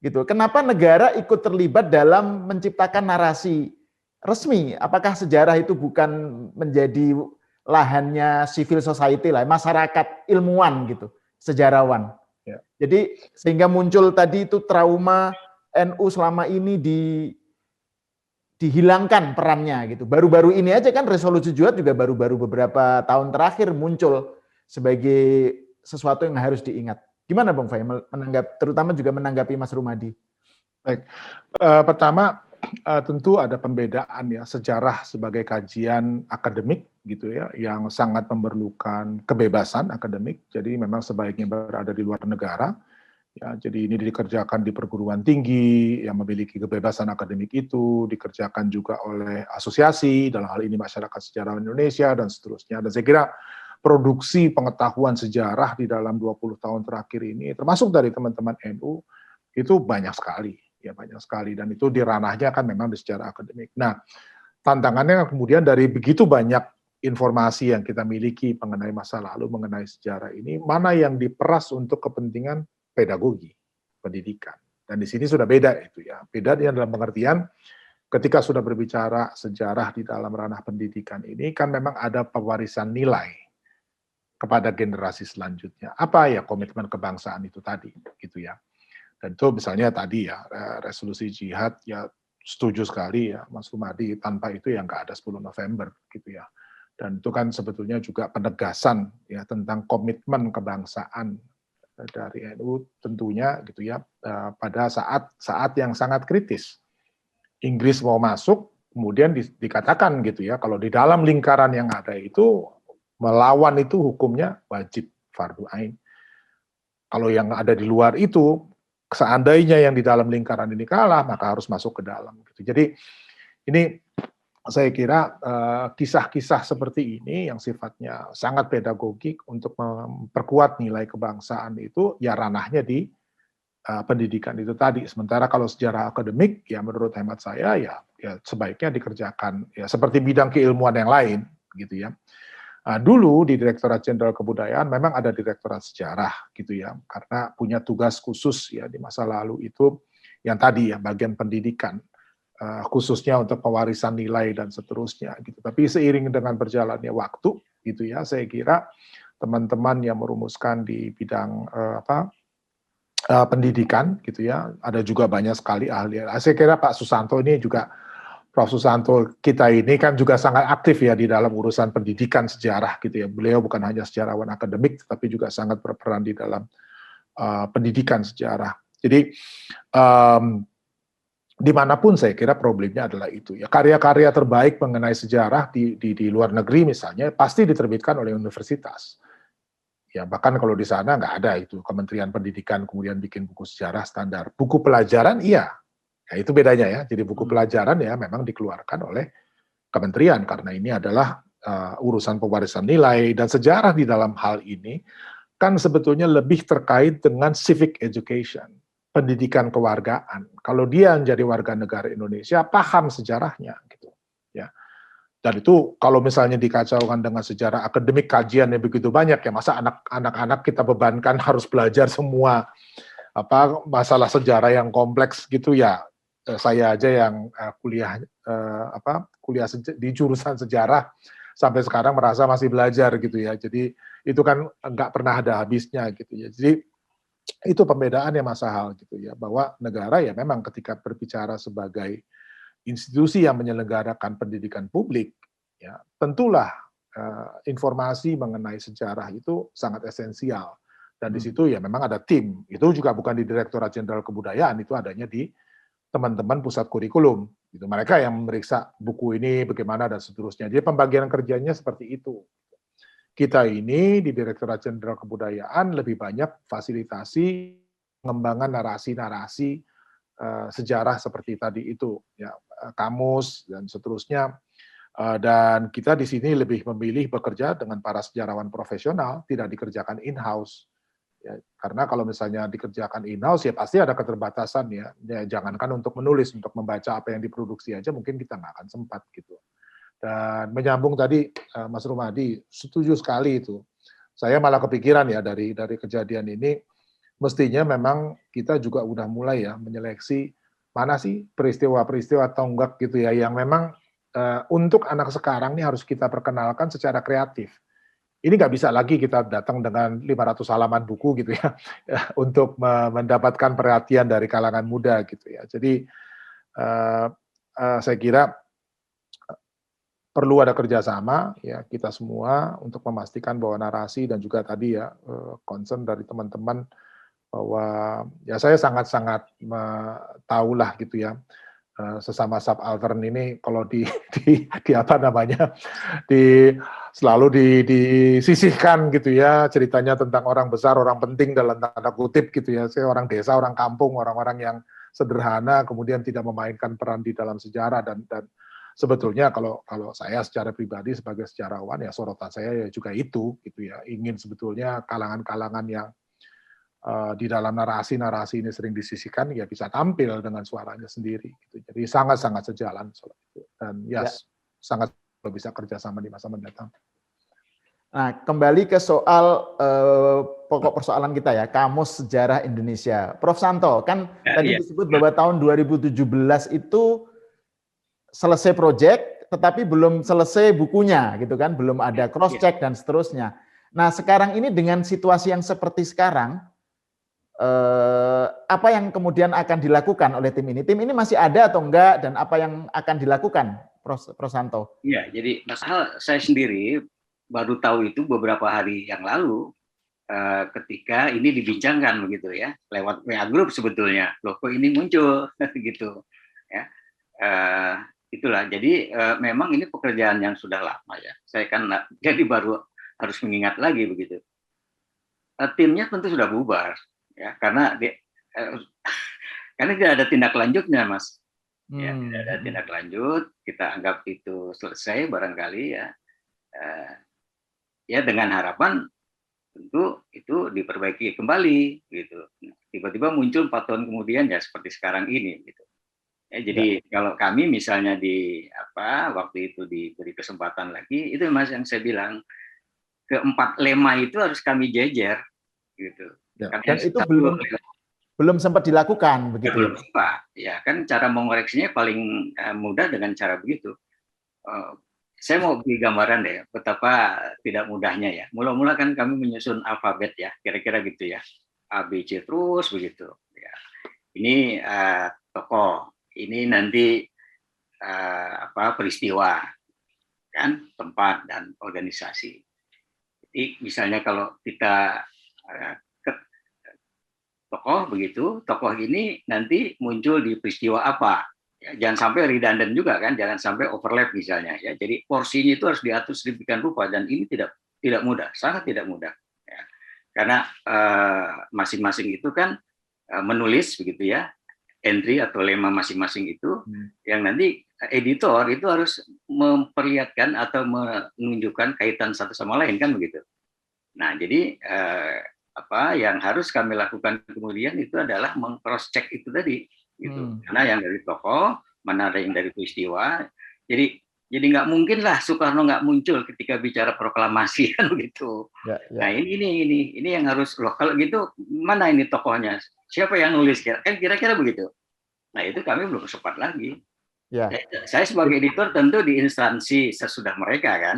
Gitu. Kenapa negara ikut terlibat dalam menciptakan narasi resmi? Apakah sejarah itu bukan menjadi lahannya civil society lah, masyarakat ilmuwan gitu, sejarawan. Ya. Jadi sehingga muncul tadi itu trauma NU selama ini dihilangkan perannya gitu. Baru-baru ini aja kan resolusi jihad juga baru-baru beberapa tahun terakhir muncul sebagai sesuatu yang harus diingat. Gimana Bung Fai terutama juga menanggapi Mas Rumadi? Baik, pertama tentu ada pembedaan ya, sejarah sebagai kajian akademik gitu ya, yang sangat memerlukan kebebasan akademik. Jadi memang sebaiknya berada di luar negara. Ya, jadi ini dikerjakan di perguruan tinggi yang memiliki kebebasan akademik itu, dikerjakan juga oleh asosiasi, dalam hal ini Masyarakat Sejarawan Indonesia dan seterusnya. Dan saya kira produksi pengetahuan sejarah di dalam 20 tahun terakhir ini, termasuk dari teman-teman NU, itu banyak sekali. Ya banyak sekali, dan itu di ranahnya kan memang di sejarah akademik. Nah, tantangannya kemudian dari begitu banyak informasi yang kita miliki mengenai masa lalu, mengenai sejarah ini, mana yang diperas untuk kepentingan pedagogi, pendidikan. Dan di sini sudah beda itu ya. Beda dalam pengertian ketika sudah berbicara sejarah di dalam ranah pendidikan ini kan memang ada pewarisan nilai kepada generasi selanjutnya. Apa ya komitmen kebangsaan itu tadi, gitu ya. Dan itu misalnya tadi ya resolusi jihad ya setuju sekali ya Mas Rumadi, tanpa itu ya nggak ada 10 November gitu ya. Dan itu kan sebetulnya juga penegasan ya tentang komitmen kebangsaan dari NU tentunya gitu ya pada saat yang sangat kritis. Inggris mau masuk, kemudian dikatakan gitu ya, kalau di dalam lingkaran yang ada itu melawan itu hukumnya wajib fardu ain. Kalau yang ada di luar itu, seandainya yang di dalam lingkaran ini kalah, maka harus masuk ke dalam. Gitu. Jadi ini saya kira kisah-kisah seperti ini yang sifatnya sangat pedagogik untuk memperkuat nilai kebangsaan itu ya ranahnya di pendidikan itu tadi. Sementara kalau sejarah akademik ya menurut hemat saya ya sebaiknya dikerjakan ya seperti bidang keilmuan yang lain gitu ya. Dulu di Direktorat Jenderal Kebudayaan memang ada Direktorat Sejarah gitu ya, karena punya tugas khusus ya di masa lalu itu yang tadi ya bagian pendidikan. Khususnya untuk pewarisan nilai dan seterusnya gitu. Tapi seiring dengan berjalannya waktu gitu ya, saya kira teman-teman yang merumuskan di bidang pendidikan gitu ya, ada juga banyak sekali ahli. Saya kira Pak Susanto ini juga Prof. Susanto kita ini kan juga sangat aktif ya di dalam urusan pendidikan sejarah gitu ya. Beliau bukan hanya sejarawan akademik, tapi juga sangat berperan di dalam pendidikan sejarah. Jadi dimanapun saya kira problemnya adalah itu ya, karya-karya terbaik mengenai sejarah di luar negeri misalnya pasti diterbitkan oleh universitas ya, bahkan kalau di sana nggak ada itu Kementerian Pendidikan kemudian bikin buku sejarah standar. Buku pelajaran iya ya, itu bedanya ya, jadi buku pelajaran ya memang dikeluarkan oleh kementerian karena ini adalah urusan pewarisan nilai, dan sejarah di dalam hal ini kan sebetulnya lebih terkait dengan civic education, pendidikan kewargaan. Kalau dia menjadi warga negara Indonesia, paham sejarahnya gitu ya. Dan itu kalau misalnya dikacaukan dengan sejarah akademik, kajian yang begitu banyak ya, masa anak-anak kita bebankan harus belajar semua masalah sejarah yang kompleks gitu ya. Saya aja yang kuliah di jurusan sejarah sampai sekarang merasa masih belajar gitu ya. Jadi itu kan nggak pernah ada habisnya gitu ya. Jadi itu pembedaan yang masal gitu ya, bahwa negara ya memang ketika berbicara sebagai institusi yang menyelenggarakan pendidikan publik ya tentulah informasi mengenai sejarah itu sangat esensial, dan di situ ya memang ada tim, itu juga bukan di Direktorat Jenderal Kebudayaan, itu adanya di teman-teman pusat kurikulum gitu, mereka yang memeriksa buku ini bagaimana dan seterusnya. Jadi pembagian kerjanya seperti itu. Kita ini di Direktorat Jenderal Kebudayaan lebih banyak fasilitasi pengembangan narasi-narasi sejarah seperti tadi itu, ya, kamus dan seterusnya. Dan kita di sini lebih memilih bekerja dengan para sejarawan profesional, tidak dikerjakan in-house. Ya, karena kalau misalnya dikerjakan in-house ya pasti ada keterbatasan ya. Jangankan untuk menulis, untuk membaca apa yang diproduksi aja mungkin kita nggak akan sempat gitu. Dan menyambung tadi Mas Rumadi, setuju sekali itu. Saya malah kepikiran ya dari kejadian ini, mestinya memang kita juga udah mulai ya menyeleksi mana sih peristiwa-peristiwa tonggak gitu ya yang memang untuk anak sekarang ini harus kita perkenalkan secara kreatif. Ini nggak bisa lagi kita datang dengan 500 halaman buku gitu ya untuk mendapatkan perhatian dari kalangan muda gitu ya. Jadi saya kira perlu ada kerjasama ya kita semua untuk memastikan bahwa narasi dan juga tadi ya concern dari teman-teman bahwa ya saya sangat-sangat tahulah gitu ya sesama subaltern ini kalau di apa namanya selalu disisihkan gitu ya, ceritanya tentang orang besar, orang penting dalam tanda kutip gitu ya, saya orang desa, orang kampung, orang-orang yang sederhana kemudian tidak memainkan peran di dalam sejarah, dan sebetulnya kalau saya secara pribadi sebagai sejarawan ya sorotan saya ya juga itu gitu ya, ingin sebetulnya kalangan-kalangan yang di dalam narasi-narasi ini sering disisihkan ya bisa tampil dengan suaranya sendiri gitu. Jadi sangat-sangat sejalan soal itu, dan ya sangat bisa kerjasama di masa mendatang. Nah, kembali ke soal pokok persoalan kita ya, Kamus Sejarah Indonesia. Prof. Santo, kan tadi disebut bahwa tahun 2017 itu selesai proyek tetapi belum selesai bukunya gitu kan, belum ada cross check dan seterusnya. Nah, sekarang ini dengan situasi yang seperti sekarang, apa yang kemudian akan dilakukan oleh tim ini? Tim ini masih ada atau enggak, dan apa yang akan dilakukan, Prof. Santo? Iya, jadi Mas Hal, saya sendiri baru tahu itu beberapa hari yang lalu ketika ini dibincangkan begitu ya, lewat WA Group sebetulnya. Loh, kok ini muncul gitu ya. Itulah. Jadi memang ini pekerjaan yang sudah lama ya. Saya kan jadi baru harus mengingat lagi begitu. Timnya tentu sudah bubar ya, karena karena tidak ada tindak lanjutnya, Mas. Ya, tidak ada tindak lanjut, kita anggap itu selesai barangkali ya. Ya dengan harapan tentu itu diperbaiki kembali gitu. Tiba-tiba muncul 4 tahun kemudian ya seperti sekarang ini gitu. Ya, jadi kalau kami misalnya waktu itu diberi kesempatan lagi, itu Mas yang saya bilang, keempat lema itu harus kami jejer gitu. Ya. Dan itu belum sempat dilakukan begitu. Belum sempat. Ya kan cara mengoreksinya paling mudah dengan cara begitu. Saya mau beri gambaran deh betapa tidak mudahnya ya. Mula-mula kan kami menyusun alfabet ya, kira-kira gitu ya. A, B, C terus begitu. Ya. Ini tokoh, ini nanti peristiwa, kan, tempat dan organisasi. Jadi misalnya kalau kita tokoh begitu, tokoh ini nanti muncul di peristiwa apa? Ya, jangan sampai redundant juga kan, jangan sampai overlap misalnya ya. Jadi porsinya itu harus diatur sedemikian rupa dan ini tidak mudah, sangat tidak mudah. Ya. Karena masing-masing itu kan menulis begitu ya, entry atau lema masing-masing itu yang nanti editor itu harus memperlihatkan atau menunjukkan kaitan satu sama lain kan begitu. Nah, jadi yang harus kami lakukan kemudian itu adalah meng-cross check itu tadi gitu. Karena yang dari tokoh, mana ada yang dari peristiwa. Jadi nggak mungkin lah Soekarno nggak muncul ketika bicara proklamasi kan begitu. Ya. Nah, ini yang harus loh. Kalau gitu mana ini tokohnya? Siapa yang nulis? Kan kira-kira begitu. Nah, itu kami belum sempat lagi. Ya. Saya sebagai editor tentu di instansi sesudah mereka kan.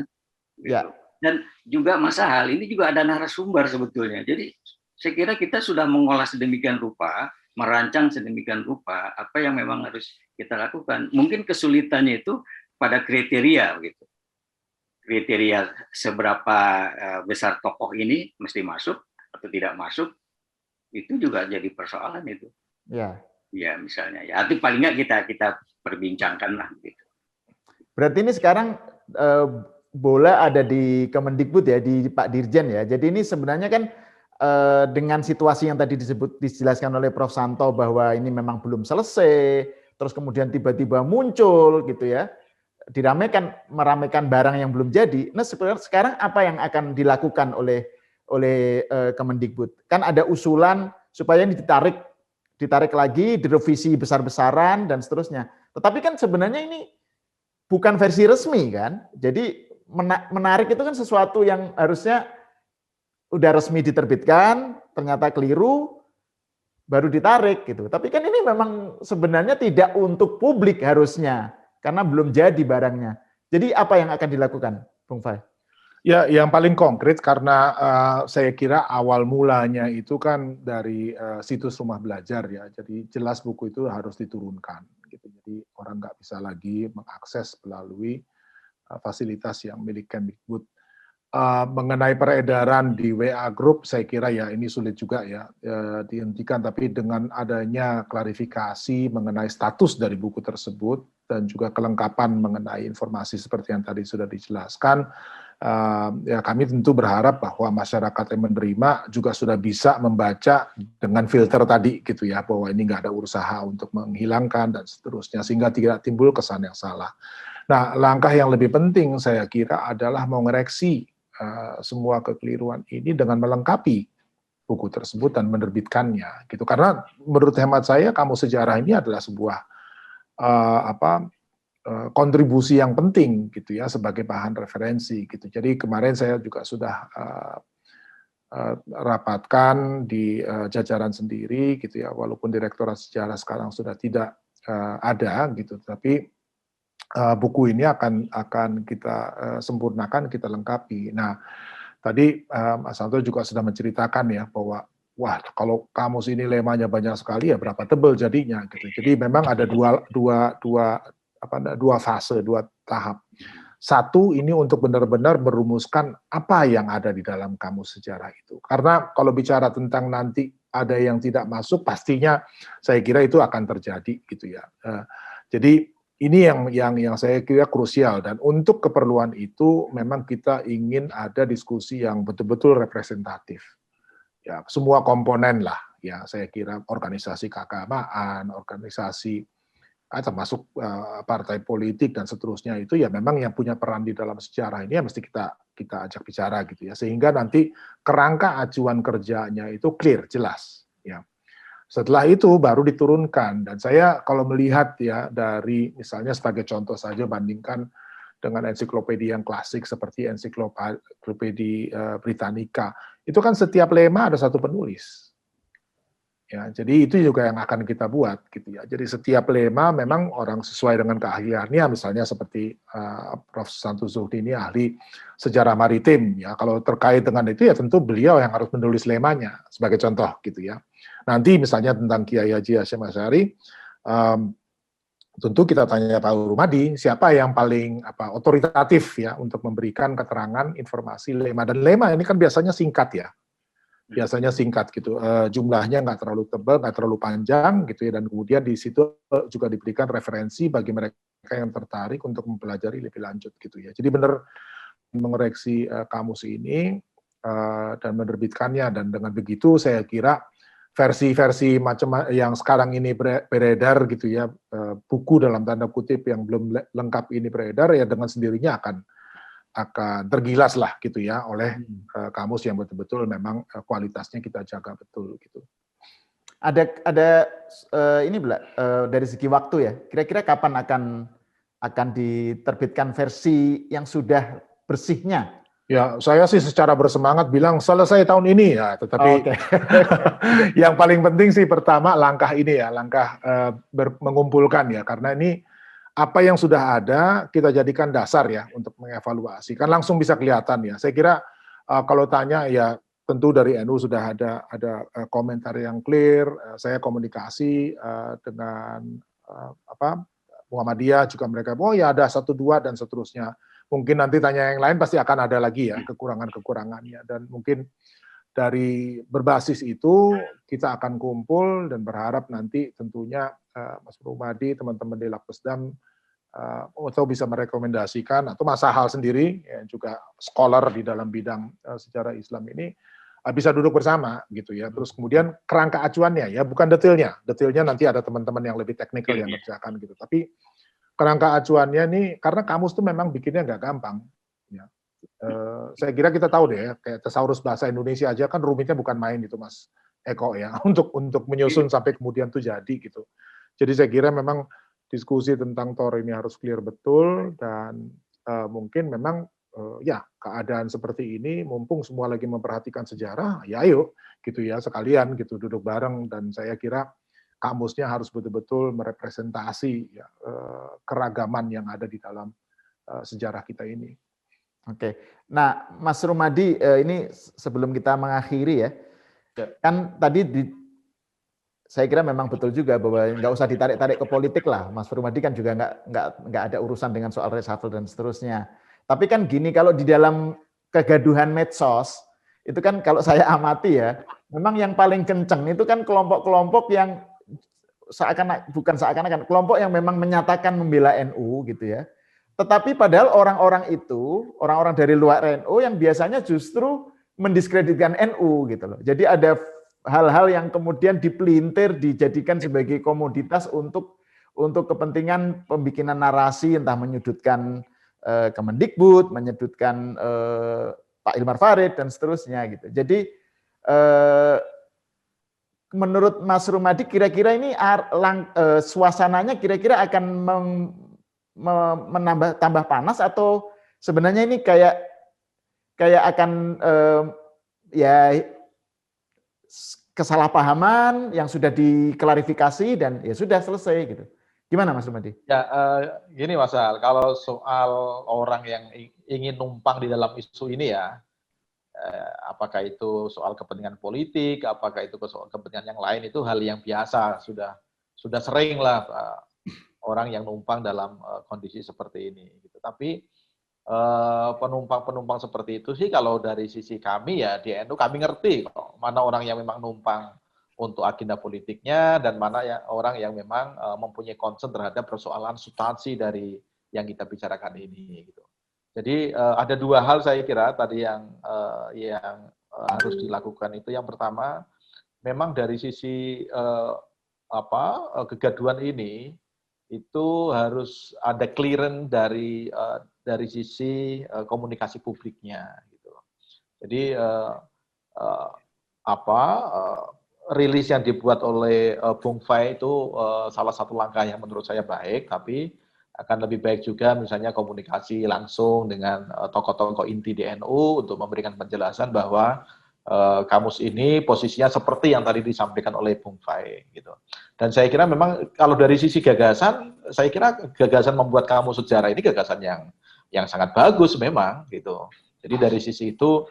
Gitu. Ya. Dan juga Mas Hal, ini juga ada narasumber sebetulnya. Jadi saya kira kita sudah mengolah sedemikian rupa, merancang sedemikian rupa apa yang memang harus kita lakukan. Mungkin kesulitannya itu pada kriteria begitu. Kriteria seberapa besar tokoh ini mesti masuk atau tidak masuk, itu juga jadi persoalan itu. Ya. Ya misalnya ya, itu paling nggak kita perbincangkan lah gitu. Berarti ini sekarang bola ada di Kemendikbud ya, di Pak Dirjen ya. Jadi ini sebenarnya kan dengan situasi yang tadi dijelaskan oleh Prof. Santo bahwa ini memang belum selesai, terus kemudian tiba-tiba muncul gitu ya, meramaikan barang yang belum jadi. Nah sekarang apa yang akan dilakukan oleh Kemendikbud? Kan ada usulan supaya ini ditarik lagi, direvisi besar-besaran dan seterusnya. Tetapi kan sebenarnya ini bukan versi resmi kan, jadi menarik itu kan sesuatu yang harusnya udah resmi diterbitkan, ternyata keliru, baru ditarik gitu. Tapi kan ini memang sebenarnya tidak untuk publik harusnya, karena belum jadi barangnya. Jadi apa yang akan dilakukan, Bung Fai? Ya, yang paling konkret karena saya kira awal mulanya itu kan dari situs Rumah Belajar ya. Jadi jelas buku itu harus diturunkan. Gitu. Jadi orang nggak bisa lagi mengakses melalui fasilitas yang milik Kemdikbud. Mengenai peredaran di WA Group, saya kira ya ini sulit juga ya dihentikan, tapi dengan adanya klarifikasi mengenai status dari buku tersebut dan juga kelengkapan mengenai informasi seperti yang tadi sudah dijelaskan, ya kami tentu berharap bahwa masyarakat yang menerima juga sudah bisa membaca dengan filter tadi gitu ya, bahwa ini nggak ada usaha untuk menghilangkan dan seterusnya, sehingga tidak timbul kesan yang salah. Nah, langkah yang lebih penting saya kira adalah mengoreksi semua kekeliruan ini dengan melengkapi buku tersebut dan menerbitkannya gitu. Karena menurut hemat saya Kamus Sejarah ini adalah sebuah kontribusi yang penting gitu ya sebagai bahan referensi gitu. Jadi kemarin saya juga sudah rapatkan di jajaran sendiri gitu ya, walaupun Direktorat Sejarah sekarang sudah tidak ada gitu, tapi buku ini akan kita sempurnakan, kita lengkapi. Nah, tadi Mas Santo juga sudah menceritakan ya bahwa wah kalau kamus ini lemanya banyak sekali ya berapa tebel jadinya gitu. Jadi memang ada dua fase, dua tahap. Satu ini untuk benar-benar merumuskan apa yang ada di dalam kamus sejarah itu. Karena kalau bicara tentang nanti ada yang tidak masuk, pastinya saya kira itu akan terjadi gitu ya. Jadi ini yang saya kira krusial, dan untuk keperluan itu memang kita ingin ada diskusi yang betul-betul representatif. Ya, semua komponen lah ya, saya kira organisasi keagamaan, organisasi termasuk partai politik dan seterusnya, itu ya memang yang punya peran di dalam sejarah ini ya mesti kita ajak bicara gitu ya, sehingga nanti kerangka acuan kerjanya itu clear, jelas ya. Setelah itu baru diturunkan, dan saya kalau melihat ya dari misalnya sebagai contoh saja bandingkan dengan ensiklopedia yang klasik seperti ensiklopedia Britannica, itu kan setiap lema ada satu penulis. Ya, jadi itu juga yang akan kita buat gitu ya. Jadi setiap lema memang orang sesuai dengan keahliannya, misalnya seperti Prof. Santo Zuhdi ini ahli sejarah maritim ya. Kalau terkait dengan itu ya tentu beliau yang harus menulis lemanya sebagai contoh gitu ya. Nanti misalnya tentang Kiai Haji Hasyim Asy'ari, tentu kita tanya Pak Rumadi siapa yang paling otoritatif ya untuk memberikan keterangan informasi lema, dan lema ini kan biasanya singkat ya. Biasanya singkat gitu, jumlahnya nggak terlalu tebal, nggak terlalu panjang gitu ya, dan kemudian di situ juga diberikan referensi bagi mereka yang tertarik untuk mempelajari lebih lanjut gitu ya. Jadi benar mengoreksi kamus ini dan menerbitkannya, dan dengan begitu saya kira versi-versi macam yang sekarang ini beredar gitu ya, buku dalam tanda kutip yang belum lengkap ini beredar ya, dengan sendirinya akan tergilas lah gitu ya oleh kamus yang betul-betul memang kualitasnya kita jaga betul gitu. Ada ini dari segi waktu ya, kira-kira kapan akan diterbitkan versi yang sudah bersihnya? Ya, saya sih secara bersemangat bilang selesai tahun ini ya, tetapi yang paling penting sih pertama langkah ini ya, langkah mengumpulkan ya, karena ini apa yang sudah ada kita jadikan dasar ya untuk mengevaluasi, kan langsung bisa kelihatan ya. Saya kira kalau tanya ya tentu dari NU sudah ada komentar yang clear, saya komunikasi dengan Muhammadiyah juga, mereka oh ya ada 1, 2 dan seterusnya. Mungkin nanti tanya yang lain pasti akan ada lagi ya kekurangan-kekurangannya, dan mungkin dari berbasis itu kita akan kumpul dan berharap nanti tentunya Mas Rumadi, teman-teman di Lapkesdam atau bisa merekomendasikan, atau Mas Sahal sendiri yang juga scholar di dalam bidang sejarah Islam ini bisa duduk bersama gitu ya. Terus kemudian kerangka acuannya ya, bukan detailnya nanti ada teman-teman yang lebih teknikal yang ngerjakan gitu, tapi kerangka acuannya nih, karena kamus tuh memang bikinnya nggak gampang. Ya. Saya kira kita tahu deh, kayak tesaurus bahasa Indonesia aja kan rumitnya bukan main gitu Mas Eko ya, untuk menyusun sampai kemudian tuh jadi gitu. Jadi saya kira memang diskusi tentang TOR ini harus clear betul, dan mungkin memang ya keadaan seperti ini, mumpung semua lagi memperhatikan sejarah, ya ayo gitu ya sekalian gitu duduk bareng, dan saya kira kamusnya harus betul-betul merepresentasi ya, keragaman yang ada di dalam sejarah kita ini. Oke, nah Mas Rumadi, ini sebelum kita mengakhiri ya, kan tadi saya kira memang betul juga bahwa nggak usah ditarik-tarik ke politik lah. Mas Rumadi kan juga nggak ada urusan dengan soal reshuffle dan seterusnya. Tapi kan gini, kalau di dalam kegaduhan medsos itu kan kalau saya amati ya, memang yang paling kenceng itu kan kelompok-kelompok yang bukan seakan-akan kelompok yang memang menyatakan membela NU gitu ya. Tetapi padahal orang-orang itu, orang-orang dari luar NU yang biasanya justru mendiskreditkan NU gitu loh. Jadi ada hal-hal yang kemudian dipelintir, dijadikan sebagai komoditas untuk kepentingan pembikinan narasi, entah menyudutkan Kemendikbud, menyudutkan Pak Ilmar Farid dan seterusnya gitu. Jadi menurut Mas Rumadi kira-kira ini suasananya kira-kira akan tambah panas, atau sebenarnya ini kayak akan ya kesalahpahaman yang sudah diklarifikasi dan ya sudah selesai gitu. Gimana Mas Rumadi? Ya, gini Mas Al, kalau soal orang yang ingin numpang di dalam isu ini ya, apakah itu soal kepentingan politik, apakah itu soal kepentingan yang lain, itu hal yang biasa, sudah sering lah orang yang numpang dalam kondisi seperti ini. Gitu. Tapi penumpang-penumpang seperti itu sih kalau dari sisi kami ya di NU kami ngerti kok mana orang yang memang numpang untuk agenda politiknya dan mana ya orang yang memang mempunyai concern terhadap persoalan substansi dari yang kita bicarakan ini gitu. Jadi ada dua hal saya kira tadi yang harus dilakukan itu. Yang pertama memang dari sisi kegaduhan ini itu harus ada clearance dari sisi komunikasi publiknya gitu. Jadi rilis yang dibuat oleh Bung Fai itu salah satu langkah yang menurut saya baik, tapi akan lebih baik juga misalnya komunikasi langsung dengan tokoh-tokoh inti di NU untuk memberikan penjelasan bahwa kamus ini posisinya seperti yang tadi disampaikan oleh Bung Fai gitu. Dan saya kira memang kalau dari sisi gagasan, saya kira gagasan membuat kamus sejarah ini gagasan yang sangat bagus memang gitu. Jadi dari sisi itu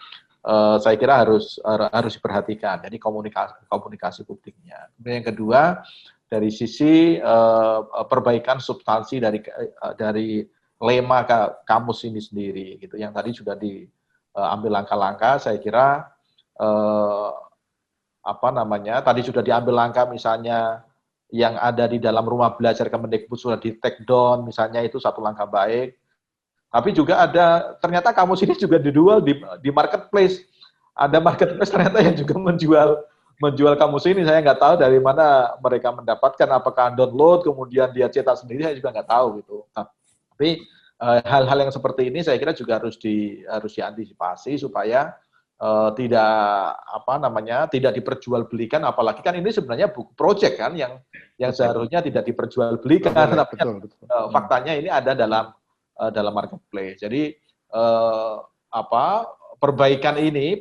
saya kira harus diperhatikan. Jadi komunikasi publiknya. Kemudian yang kedua dari sisi perbaikan substansi dari lema kamus ini sendiri gitu. Yang tadi sudah diambil langkah-langkah. Saya kira tadi sudah diambil langkah misalnya yang ada di dalam rumah belajar Kemendikbud sudah di take down misalnya, itu satu langkah baik. Tapi juga ternyata kamus ini juga dijual di marketplace. Ada marketplace ternyata yang juga menjual kamus ini. Saya nggak tahu dari mana mereka mendapatkan, apakah download kemudian dia cetak sendiri, saya juga nggak tahu gitu. Tapi hal-hal yang seperti ini saya kira juga harus diantisipasi supaya tidak diperjualbelikan, apalagi kan ini sebenarnya buku project kan yang seharusnya tidak diperjualbelikan. Betul. Faktanya ini ada dalam marketplace. Jadi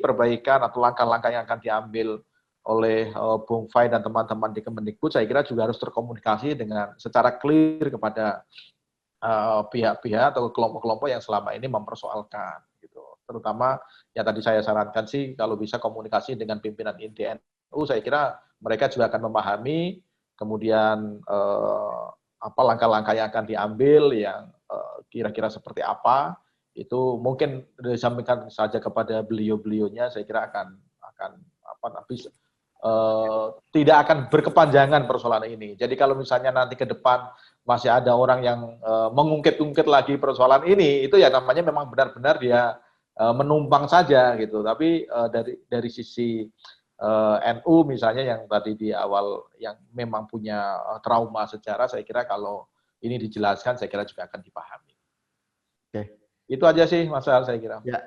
perbaikan atau langkah-langkah yang akan diambil oleh Bung Fai dan teman-teman di Kemendikbud, saya kira juga harus terkomunikasi dengan secara clear kepada pihak-pihak atau kelompok-kelompok yang selama ini mempersoalkan gitu. Terutama yang tadi saya sarankan sih kalau bisa komunikasi dengan pimpinan inti NU, saya kira mereka juga akan memahami kemudian langkah-langkah yang akan diambil yang kira-kira seperti apa, itu mungkin disampaikan saja kepada beliau-beliaunya, saya kira akan tidak akan berkepanjangan persoalan ini. Jadi kalau misalnya nanti ke depan masih ada orang yang mengungkit-ungkit lagi persoalan ini, itu ya namanya memang benar-benar dia menumpang saja gitu. Tapi dari sisi NU misalnya yang tadi di awal yang memang punya trauma sejarah, saya kira kalau ini dijelaskan saya kira juga akan dipahami. Oke. Itu aja sih Mas Al, saya kira. Ya.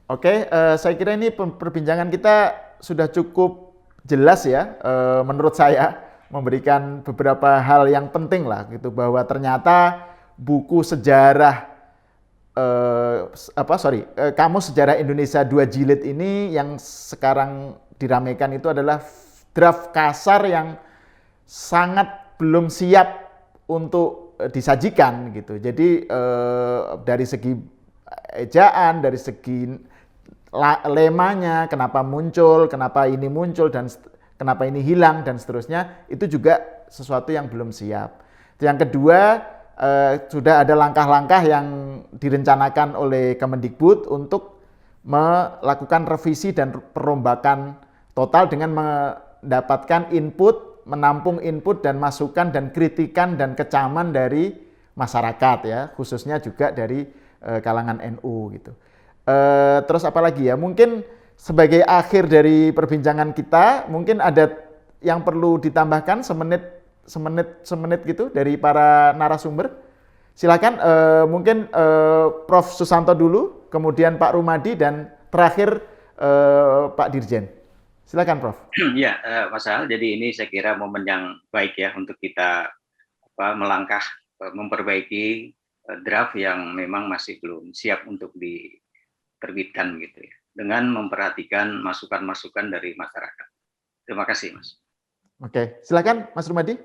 Oke, saya kira ini perbincangan kita sudah cukup jelas ya, menurut saya memberikan beberapa hal yang penting lah gitu, bahwa ternyata buku sejarah Kamus Sejarah Indonesia 2 jilid ini yang sekarang diramaikan itu adalah draft kasar yang sangat belum siap untuk disajikan gitu. Jadi dari segi ejaan, dari segi lemanya, kenapa muncul, kenapa ini muncul, dan kenapa ini hilang, dan seterusnya, itu juga sesuatu yang belum siap. Yang kedua, sudah ada langkah-langkah yang direncanakan oleh Kemendikbud untuk melakukan revisi dan perombakan total dengan mendapatkan input, menampung input dan masukan dan kritikan dan kecaman dari masyarakat ya, khususnya juga dari kalangan NU gitu. Terus apa lagi ya? Mungkin sebagai akhir dari perbincangan kita, mungkin ada yang perlu ditambahkan semenit gitu dari para narasumber. Silakan mungkin Prof. Susanto dulu, kemudian Pak Rumadi, dan terakhir Pak Dirjen. Silakan Prof. Ya, Mas Al, jadi ini saya kira momen yang baik ya untuk kita melangkah memperbaiki draft yang memang masih belum siap untuk diterbitkan gitu ya, dengan memperhatikan masukan-masukan dari masyarakat. Terima kasih, Mas. Oke, silakan Mas Rumadi.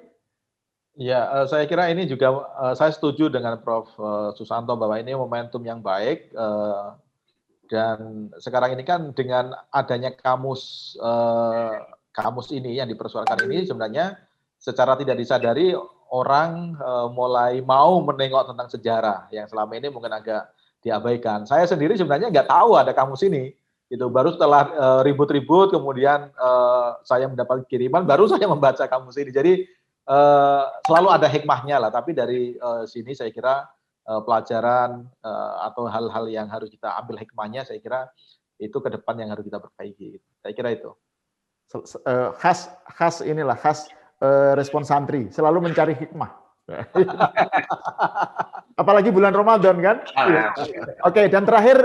Ya, saya kira ini juga saya setuju dengan Prof. Susanto bahwa ini momentum yang baik dan sekarang ini kan dengan adanya kamus ini yang dipersoalkan ini sebenarnya secara tidak disadari orang mulai mau menengok tentang sejarah yang selama ini mungkin agak diabaikan. Saya sendiri sebenarnya nggak tahu ada kamus ini. Itu baru setelah ribut-ribut kemudian saya mendapat kiriman baru saya membaca kamus ini. Jadi selalu ada hikmahnya lah, tapi dari sini saya kira pelajaran atau hal-hal yang harus kita ambil hikmahnya, saya kira itu ke depan yang harus kita perbaiki. Saya kira itu. Khas inilah khas respon santri, selalu mencari hikmah. Apalagi bulan Ramadan kan? Oke, dan terakhir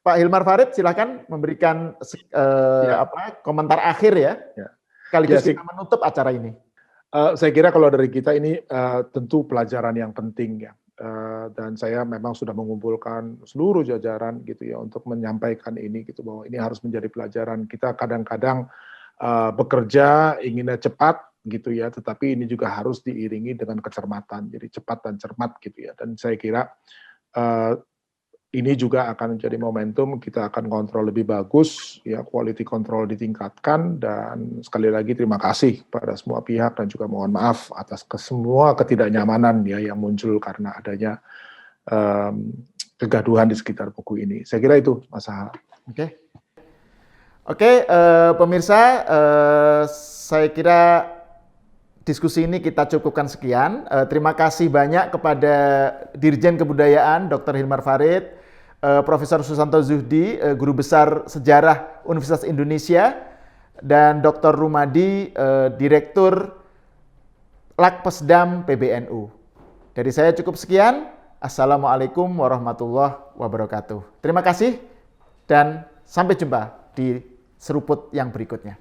Pak Hilmar Farid silakan memberikan komentar akhir ya. Sekaligus kita menutup acara ini. Saya kira kalau dari kita ini tentu pelajaran yang penting ya, dan saya memang sudah mengumpulkan seluruh jajaran gitu ya untuk menyampaikan ini gitu bahwa ini harus menjadi pelajaran. Kita kadang-kadang bekerja inginnya cepat gitu ya, tetapi ini juga harus diiringi dengan kecermatan. Jadi cepat dan cermat gitu ya. Dan saya kira ini juga akan menjadi momentum, kita akan kontrol lebih bagus, ya quality control ditingkatkan, dan sekali lagi terima kasih pada semua pihak dan juga mohon maaf atas semua ketidaknyamanan ya yang muncul karena adanya kegaduhan di sekitar buku ini. Saya kira itu, Mas Sahal. Oke, pemirsa, saya kira diskusi ini kita cukupkan sekian. Terima kasih banyak kepada Dirjen Kebudayaan Dr. Hilmar Farid, Profesor Susanto Zuhdi, Guru Besar Sejarah Universitas Indonesia, dan Dr. Rumadi, Direktur Lakpesdam PBNU. Dari saya cukup sekian. Assalamualaikum warahmatullahi wabarakatuh. Terima kasih dan sampai jumpa di seruput yang berikutnya.